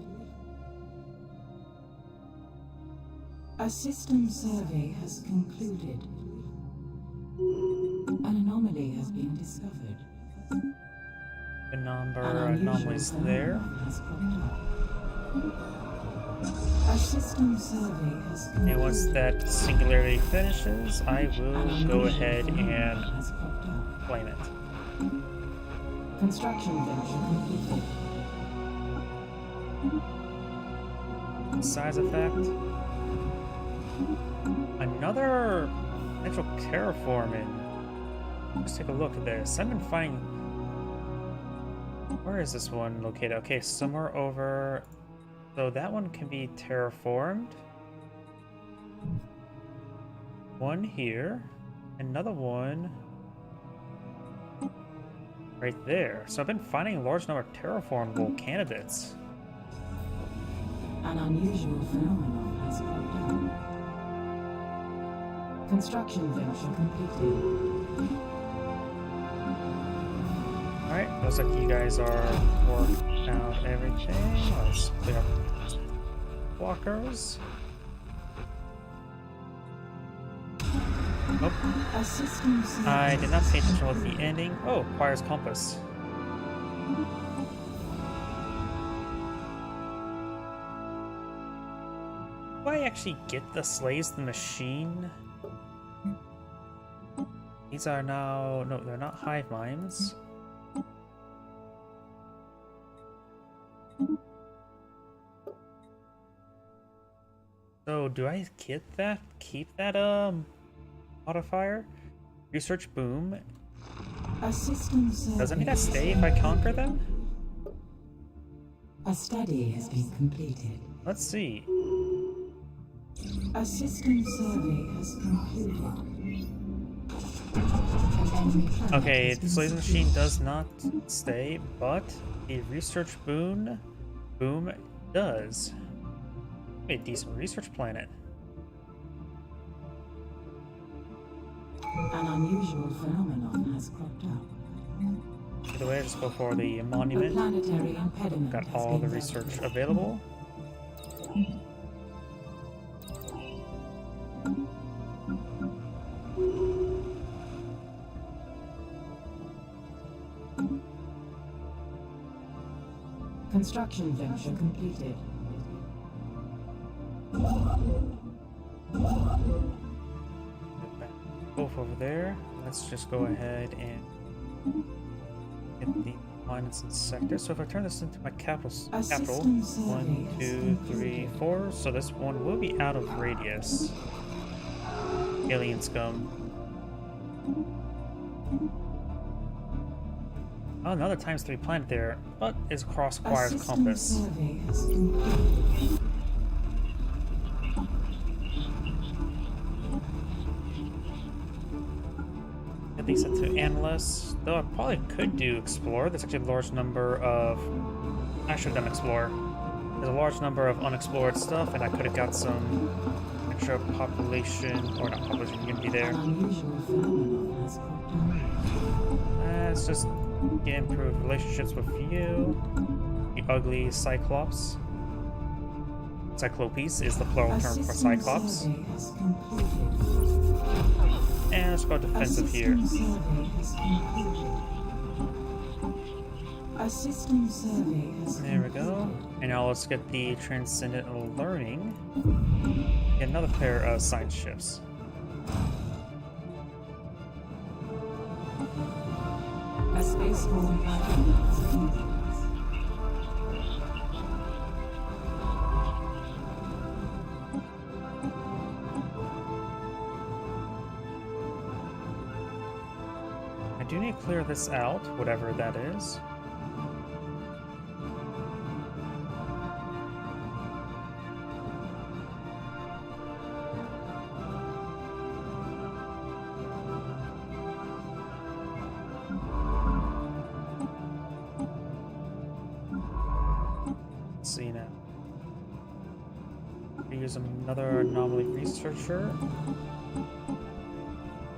A system survey has concluded. An anomaly has been discovered. The number An unusual anomalies there. phenomenon has cropped up. A system survey has concluded. And once that singularity finishes, I will An go unusual ahead phenomenon and has cropped up. claim it. Construction venture completed. Size effect. Another potential terraforming. Let's take a look at this. I've been finding. Where is this one located? Okay, somewhere over. So that one can be terraformed. One here. Another one right there. So I've been finding a large number of terraformable candidates. An unusual phenomenon has cropped up. Construction venture completed. Alright, looks like you guys are working out everything. Let's clear up blockers. Oh, A system survey I did not has pay attention with the concluded. ending. Oh, Choir's Compass. Do I actually get the Slays the Machine? These are now... No, they're not hive minds. So, do I get that? Keep that, modifier? Research Boom. A system survey Doesn't that has stay if I conquer them? A study has been completed. Let's see. A system survey has concluded. An enemy planet Okay, has the been Slays secured. Machine does not stay, but the Research Boom does. A decent research planet. An unusual phenomenon has cropped up. Either way, just go for the A monument. planetary impediment Got has all been the research detected. available. Construction venture completed. Both over there. Let's just go ahead and get the planets and sectors. So if I turn this into my capital, A capital, system survey 1, has 2, 3, concluded. 4. So this one will be out of radius. Alien scum. Oh, another ×3 planet there, but it's across A Choir's system Compass. survey has concluded. At least to analysts, though I probably could do Explorer. There's actually a large number of... I should have done Explorer. There's a large number of unexplored stuff, and I could have got some extra population, or not population, unity there. An unusual phenomenon has cropped up. Let's just get improved relationships with you. The ugly Cyclops. Cyclopes is the plural A term for system Cyclops. survey has concluded. And let's go defensive here. A system survey has concluded. A system survey has There we go. concluded. And now let's get the Transcendent Learning. Get another pair of science ships. A spaceborne platform has appeared. I do need to clear this out, whatever that is. Let's see now. We use another anomaly researcher.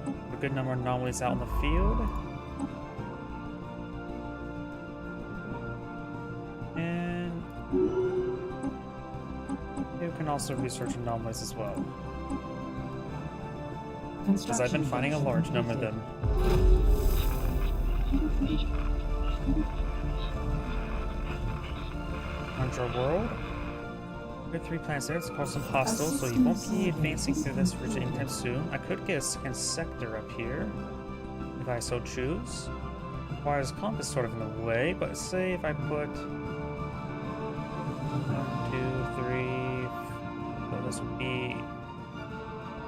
A good number of anomalies out in the field. And you can also research anomalies as well. Because I've been finding a large number of them. Under world. There are 3 planets there, it's called some hostiles, so you won't be advancing through this region anytime soon. I could get a second sector up here, if I so choose. Choir's Compass sort of in the way, but say if I put 1, 2, 3, so this would be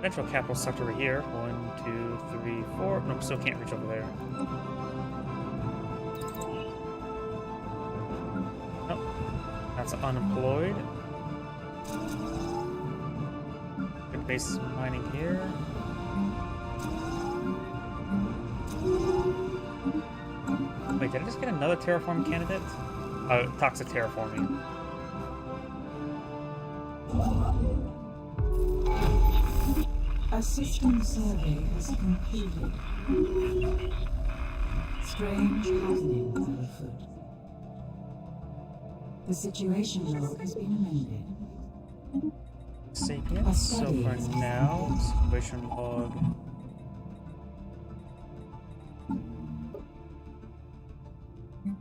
Central Capital Sector over here. 1, 2, 3, 4. Nope, still can't reach over there. Nope, that's unemployed. Good base mining here. Wait, did I just get another terraform candidate? Oh, toxic terraforming. A system survey has concluded. Strange happenings are afoot. The situation log has been amended. Sapiens. So for now, situation log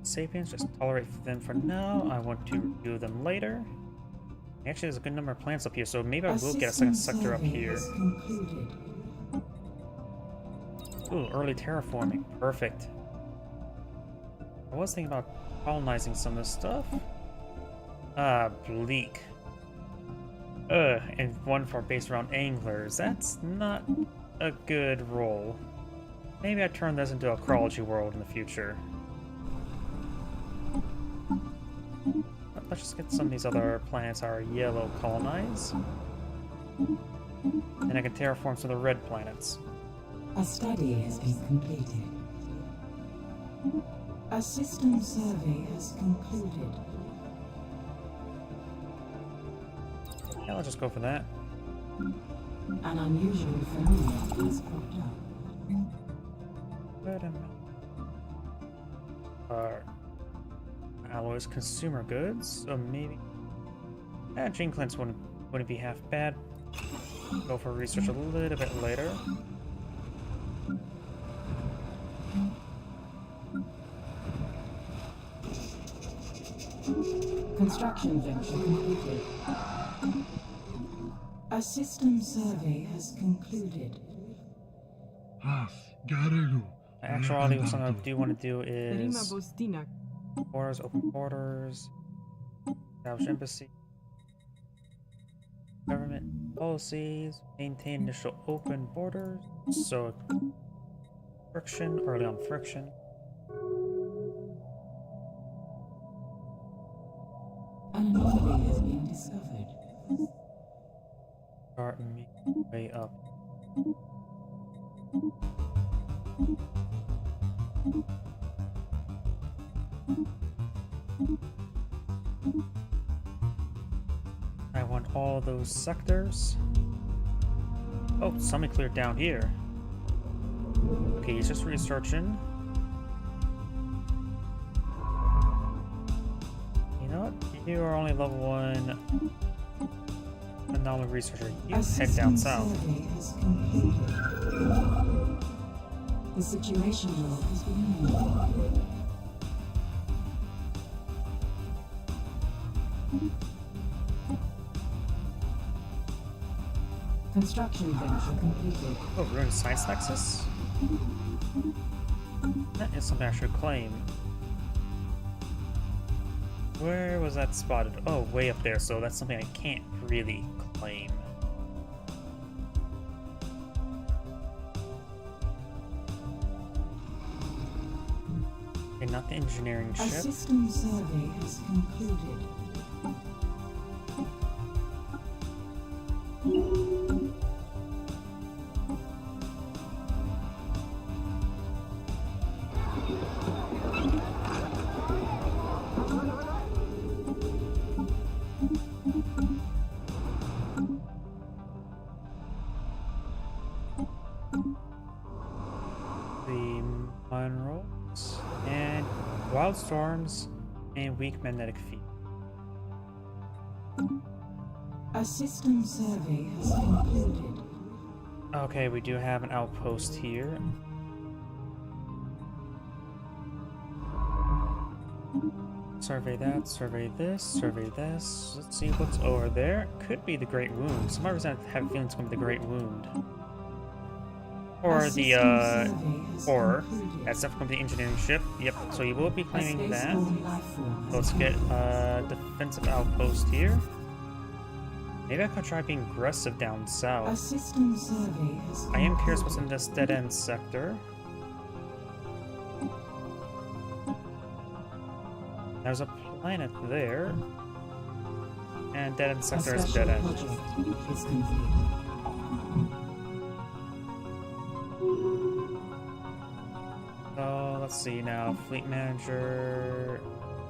Sapiens, just tolerate them for now. I want to review them later. Actually, there's a good number of plants up here, so maybe I will get a second sector up here. Ooh, early terraforming. Perfect. I was thinking about colonizing some of this stuff. Bleak. And one for based around anglers. That's not a good role. Maybe I turn this into a crawology world in the future. But let's just get some of these other planets our yellow colonize. And I can terraform some of the red planets. A study has been completed. A system survey has concluded. Yeah, I'll just go for that. An unusual phenomenon has popped up. Wait a minute. Alloys, consumer goods, so maybe. Gene cleanse wouldn't be half bad. Go for research a little bit later. Construction venture completed. A system survey has concluded. Actually, something I do want to do is borders, open borders, establish embassy, government policies, maintain initial open borders, so friction, early on friction. An anomaly has been discovered. Start making way up. I want all those sectors. Oh, something cleared down here. Okay, he's just researching. You know what? You are only level 1 anomaly researcher. You head down south. The situation log has been removed. Construction venture completed. Oh, ruined science nexus? That is something I should claim. Where was that spotted? Oh, way up there, so that's something I can't really claim. Okay, not the engineering A ship. system survey has concluded. The minerals and wild storms and weak magnetic field. A system survey has concluded. Okay, we do have an outpost here. Survey that, survey this, survey this. Let's see what's over there. Could be the Great Wound. Some reason I have a feeling it's going to be the Great Wound. Or the, horror. That's definitely the engineering ship. Yep, so you will be claiming that. Let's get a defensive outpost here. Maybe I could try being aggressive down A south. system survey has I am curious what's in this dead-end sector. There's a planet there. And dead-end sector is dead-end. Is complete. So, let's see now. Fleet manager.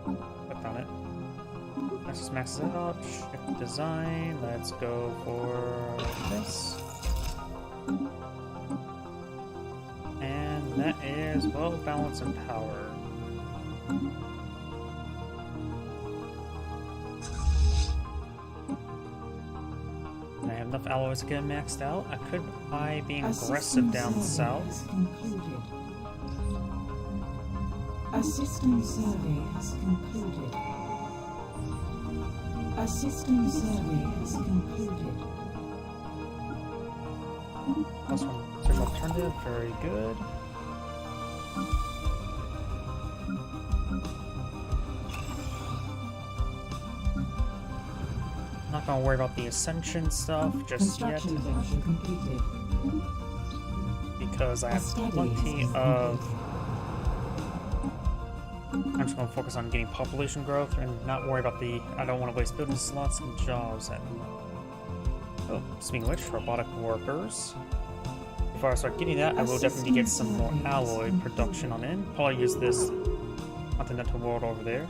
Clicked on it. Let's just max it out. Shift design. Let's go for this. And that is well balanced in power. And I have enough alloys to get maxed out. I could by being A aggressive system down survey south. has concluded. A system survey has concluded. A system survey has concluded. Plus one search alternative, very good. Not gonna worry about the ascension stuff just yet, Construction venture completed. because I have plenty of. I'm just gonna focus on getting population growth and not worry about the. I don't want to waste building slots and jobs at. Oh, speaking of which, robotic workers. Before I start getting that, I will definitely get some more alloy production on in. Probably use this continental world over there.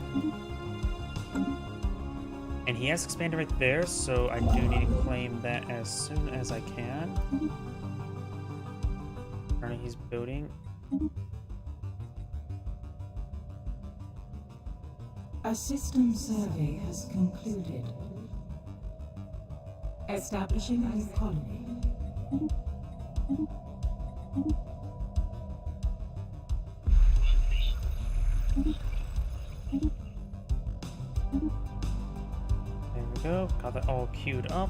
And he has expanded right there, so I do need to claim that as soon as I can. Apparently he's building. A system survey has concluded. Establishing a colony. There we go, got that all queued up.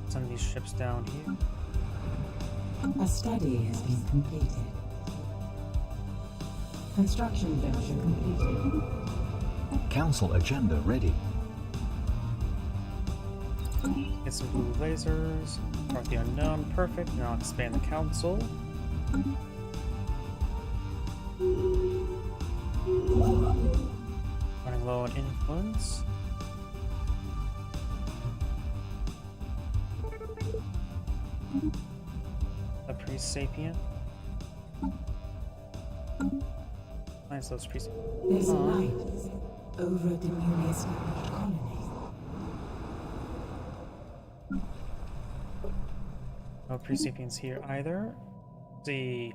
Send these ships down here. A study has been completed. Construction venture completed. Council agenda ready. Get some blue lasers. Mark the unknown. Perfect. Now expand the council. Running low on influence. A pre-sapient. Nice, those pre-sapients. There's a light over the newly established colony. No pre-sapients here either. See,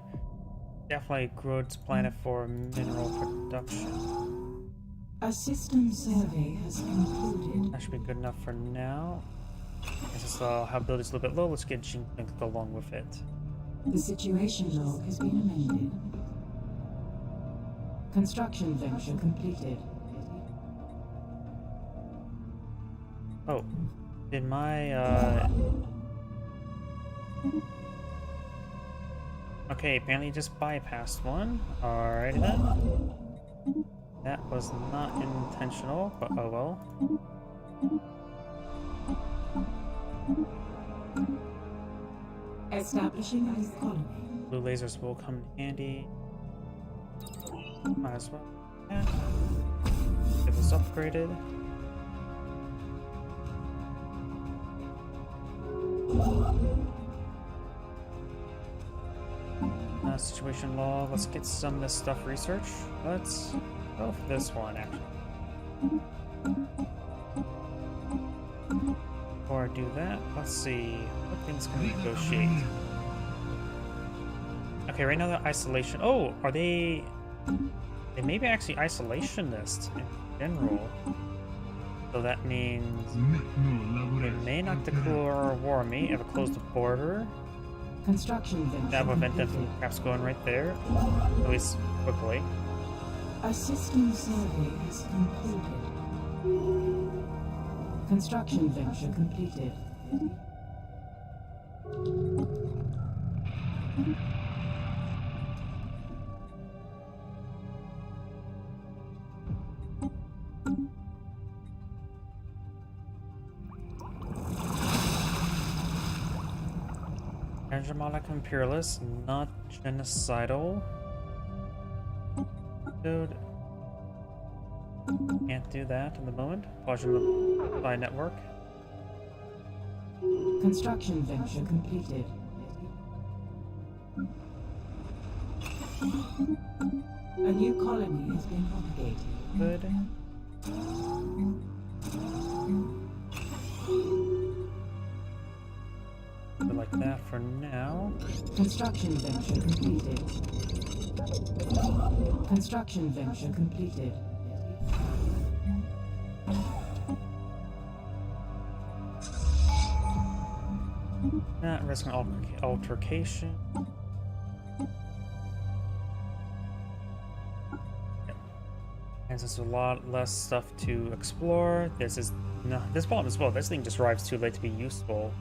definitely a good planet for mineral production. A system survey has concluded. That should be good enough for now. Since how ability is a little bit low, let's get Jinx to go along with it. The situation log has been amended. Construction venture completed. Oh, did my okay, apparently just bypassed one. Alright then. That was not intentional, but oh well. Establishing a colony. Blue lasers will come in handy. Might as well. Yeah. Get this upgraded. Situation log. Let's get some of this stuff researched. Let's go for this one actually. Before I do that, let's see what things can we negotiate. Okay, right now they're isolation. Oh, are they? They may be actually isolationists in general. So that means they may not declare war on me if I close the border. Construction venture That will prevent them from completed. perhaps going right there, at least quickly. A system survey has concluded. Construction venture completed. Hegemonic imperialist, not genocidal. Dude. Can't do that in the moment. Quadrant by network. Construction venture completed. A new colony has been propagated. Good. But like that for now. Construction venture completed. Construction venture completed. Not risking altercation. Yep. And there's a lot less stuff to explore. This problem as well. This thing just arrives too late to be useful.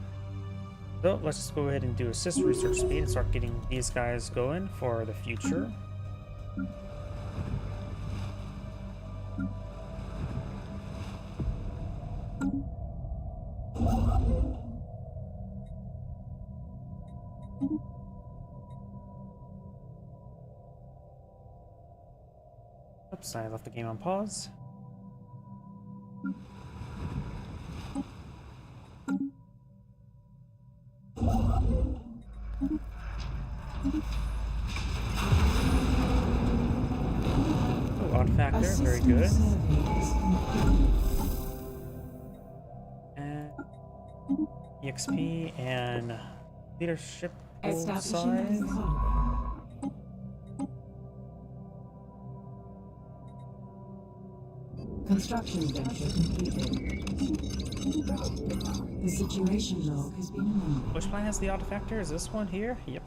So let's just go ahead and do assist research speed and start getting these guys going for the future. Oops, I left the game on pause. Oh, artifact there, very good. And EXP and leadership both sides. Construction venture completed. The situation log has been amended. Which one has the artifactor? Is this one here? Yep.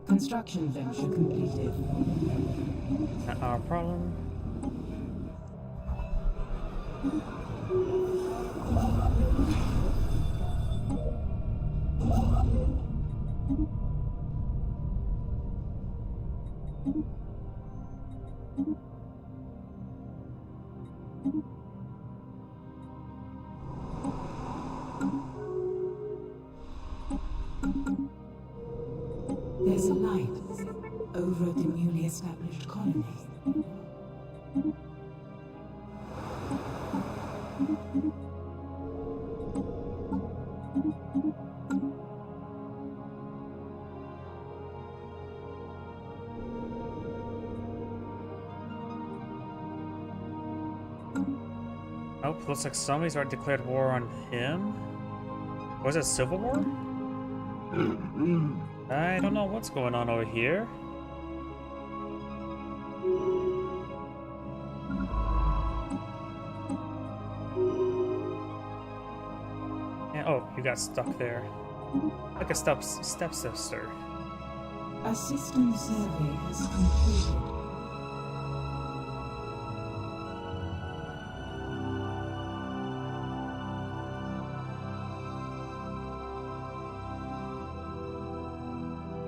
Construction venture completed. Not our problem. There's a light over the newly established colony. Oh, looks like somebody's already declared war on him. Was it civil war? I don't know what's going on over here. Yeah, oh, you got stuck there. Like a stepsister. A system survey has completed.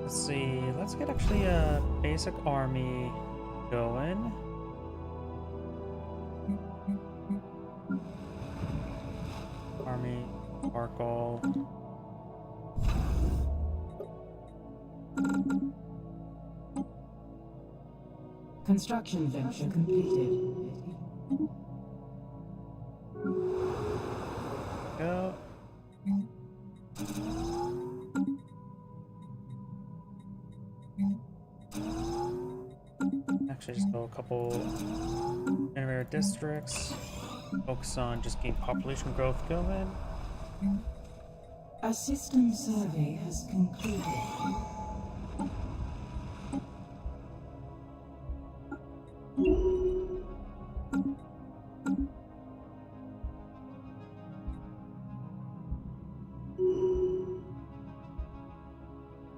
Let's see, let's get actually a basic army going. Army, Sparkle. Construction venture completed. Go. Actually, just go a couple generator districts. Focus on just getting population growth going. A system survey has concluded.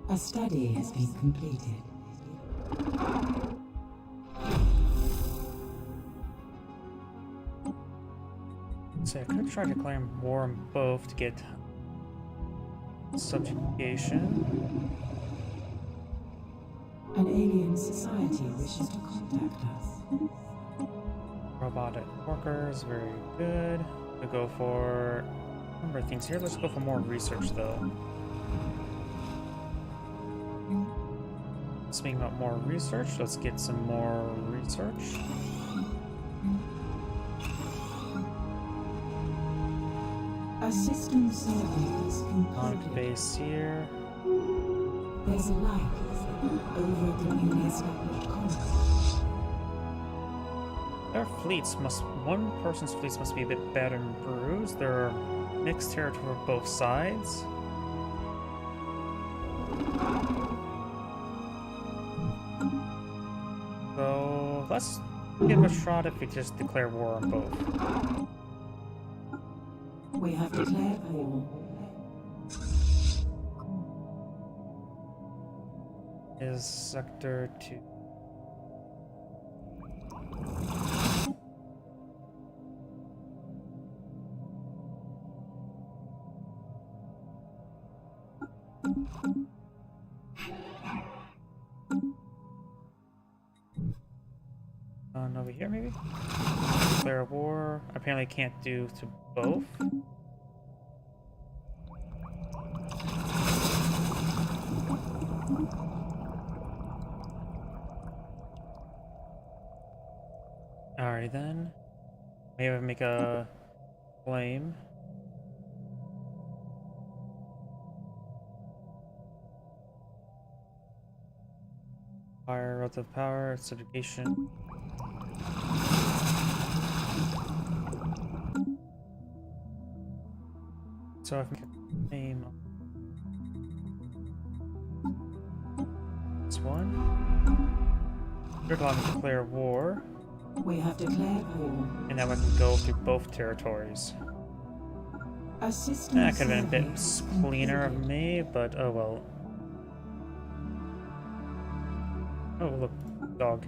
A study has been completed. So I could try declaring war on both to get subjugation. An alien society wishes to contact us. Robotic workers, very good. We'll go for a number of things here. Let's go for more research though. Speaking about more research, let's get some more research. A system survey has On concluded. base here. There's a light over the newly established colony. Their fleets one person's fleets must be a bit battered and bruised. They're mixed territory on both sides. So let's give it a shot if we just declare war on both. We have declared war. is Sector 2. Over here, maybe? Declare war. Apparently can't do to both. Alright then. Maybe make a flame. Fire, relative power, subjugation. So if I can name this one, we're going to declare war, We have declared war. and now I can go through both territories. A system That could have been a bit survey cleaner of concluded. me, but oh well. Oh look, dog.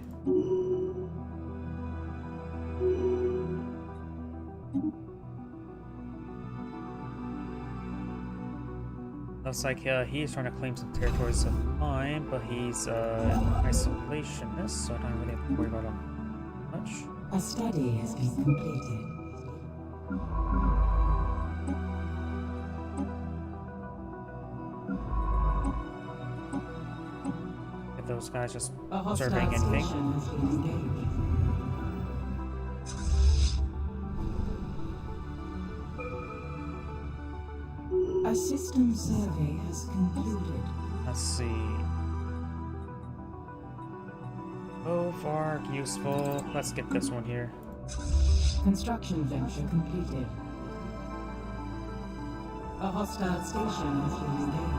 Looks like he's trying to claim some territories of mine, but he's isolationist, so I don't really have to worry about him much. A study has been completed. If those guys just A start hostile doing anything. station has been engaged. A system survey has concluded. Let's see. So far, useful. Let's get this one here. Construction venture completed. A hostile station has been engaged.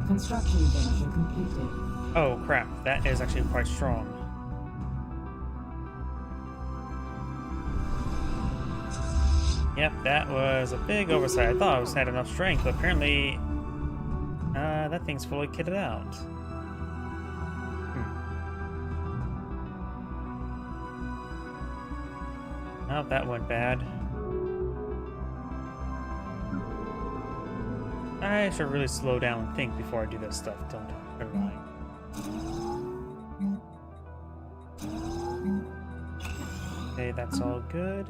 Construction venture completed. Oh crap, that is actually quite strong. Yep, that was a big oversight. I thought I was had enough strength, but apparently that thing's fully kitted out. Oh, that went bad. I should really slow down and think before I do this stuff, don't I? Never mind. Okay, that's all good.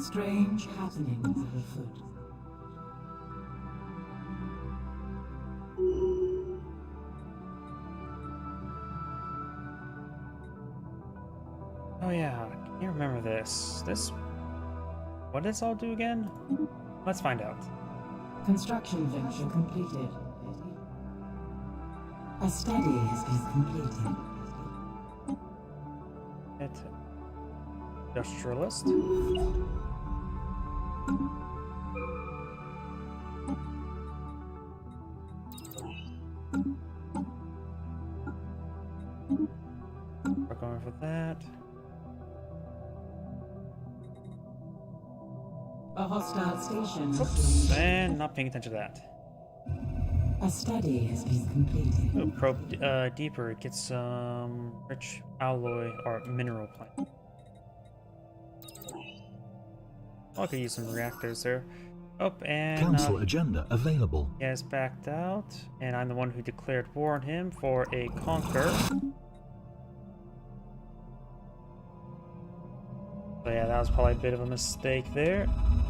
Strange happenings are afoot. Oh yeah, can you remember this? What does this all do again? Let's find out. Construction venture completed. A study has been completed. Industrialist. We're going for that. A hostile station has Oops, been and not paying attention to that. A study has been completed. Oh, probe deeper. Get some rich alloy or mineral plant. Oh, I could use some reactors there. Oh, and Council agenda available. he has backed out, and I'm the one who declared war on him for a conquer. So yeah, that was probably a bit of a mistake there.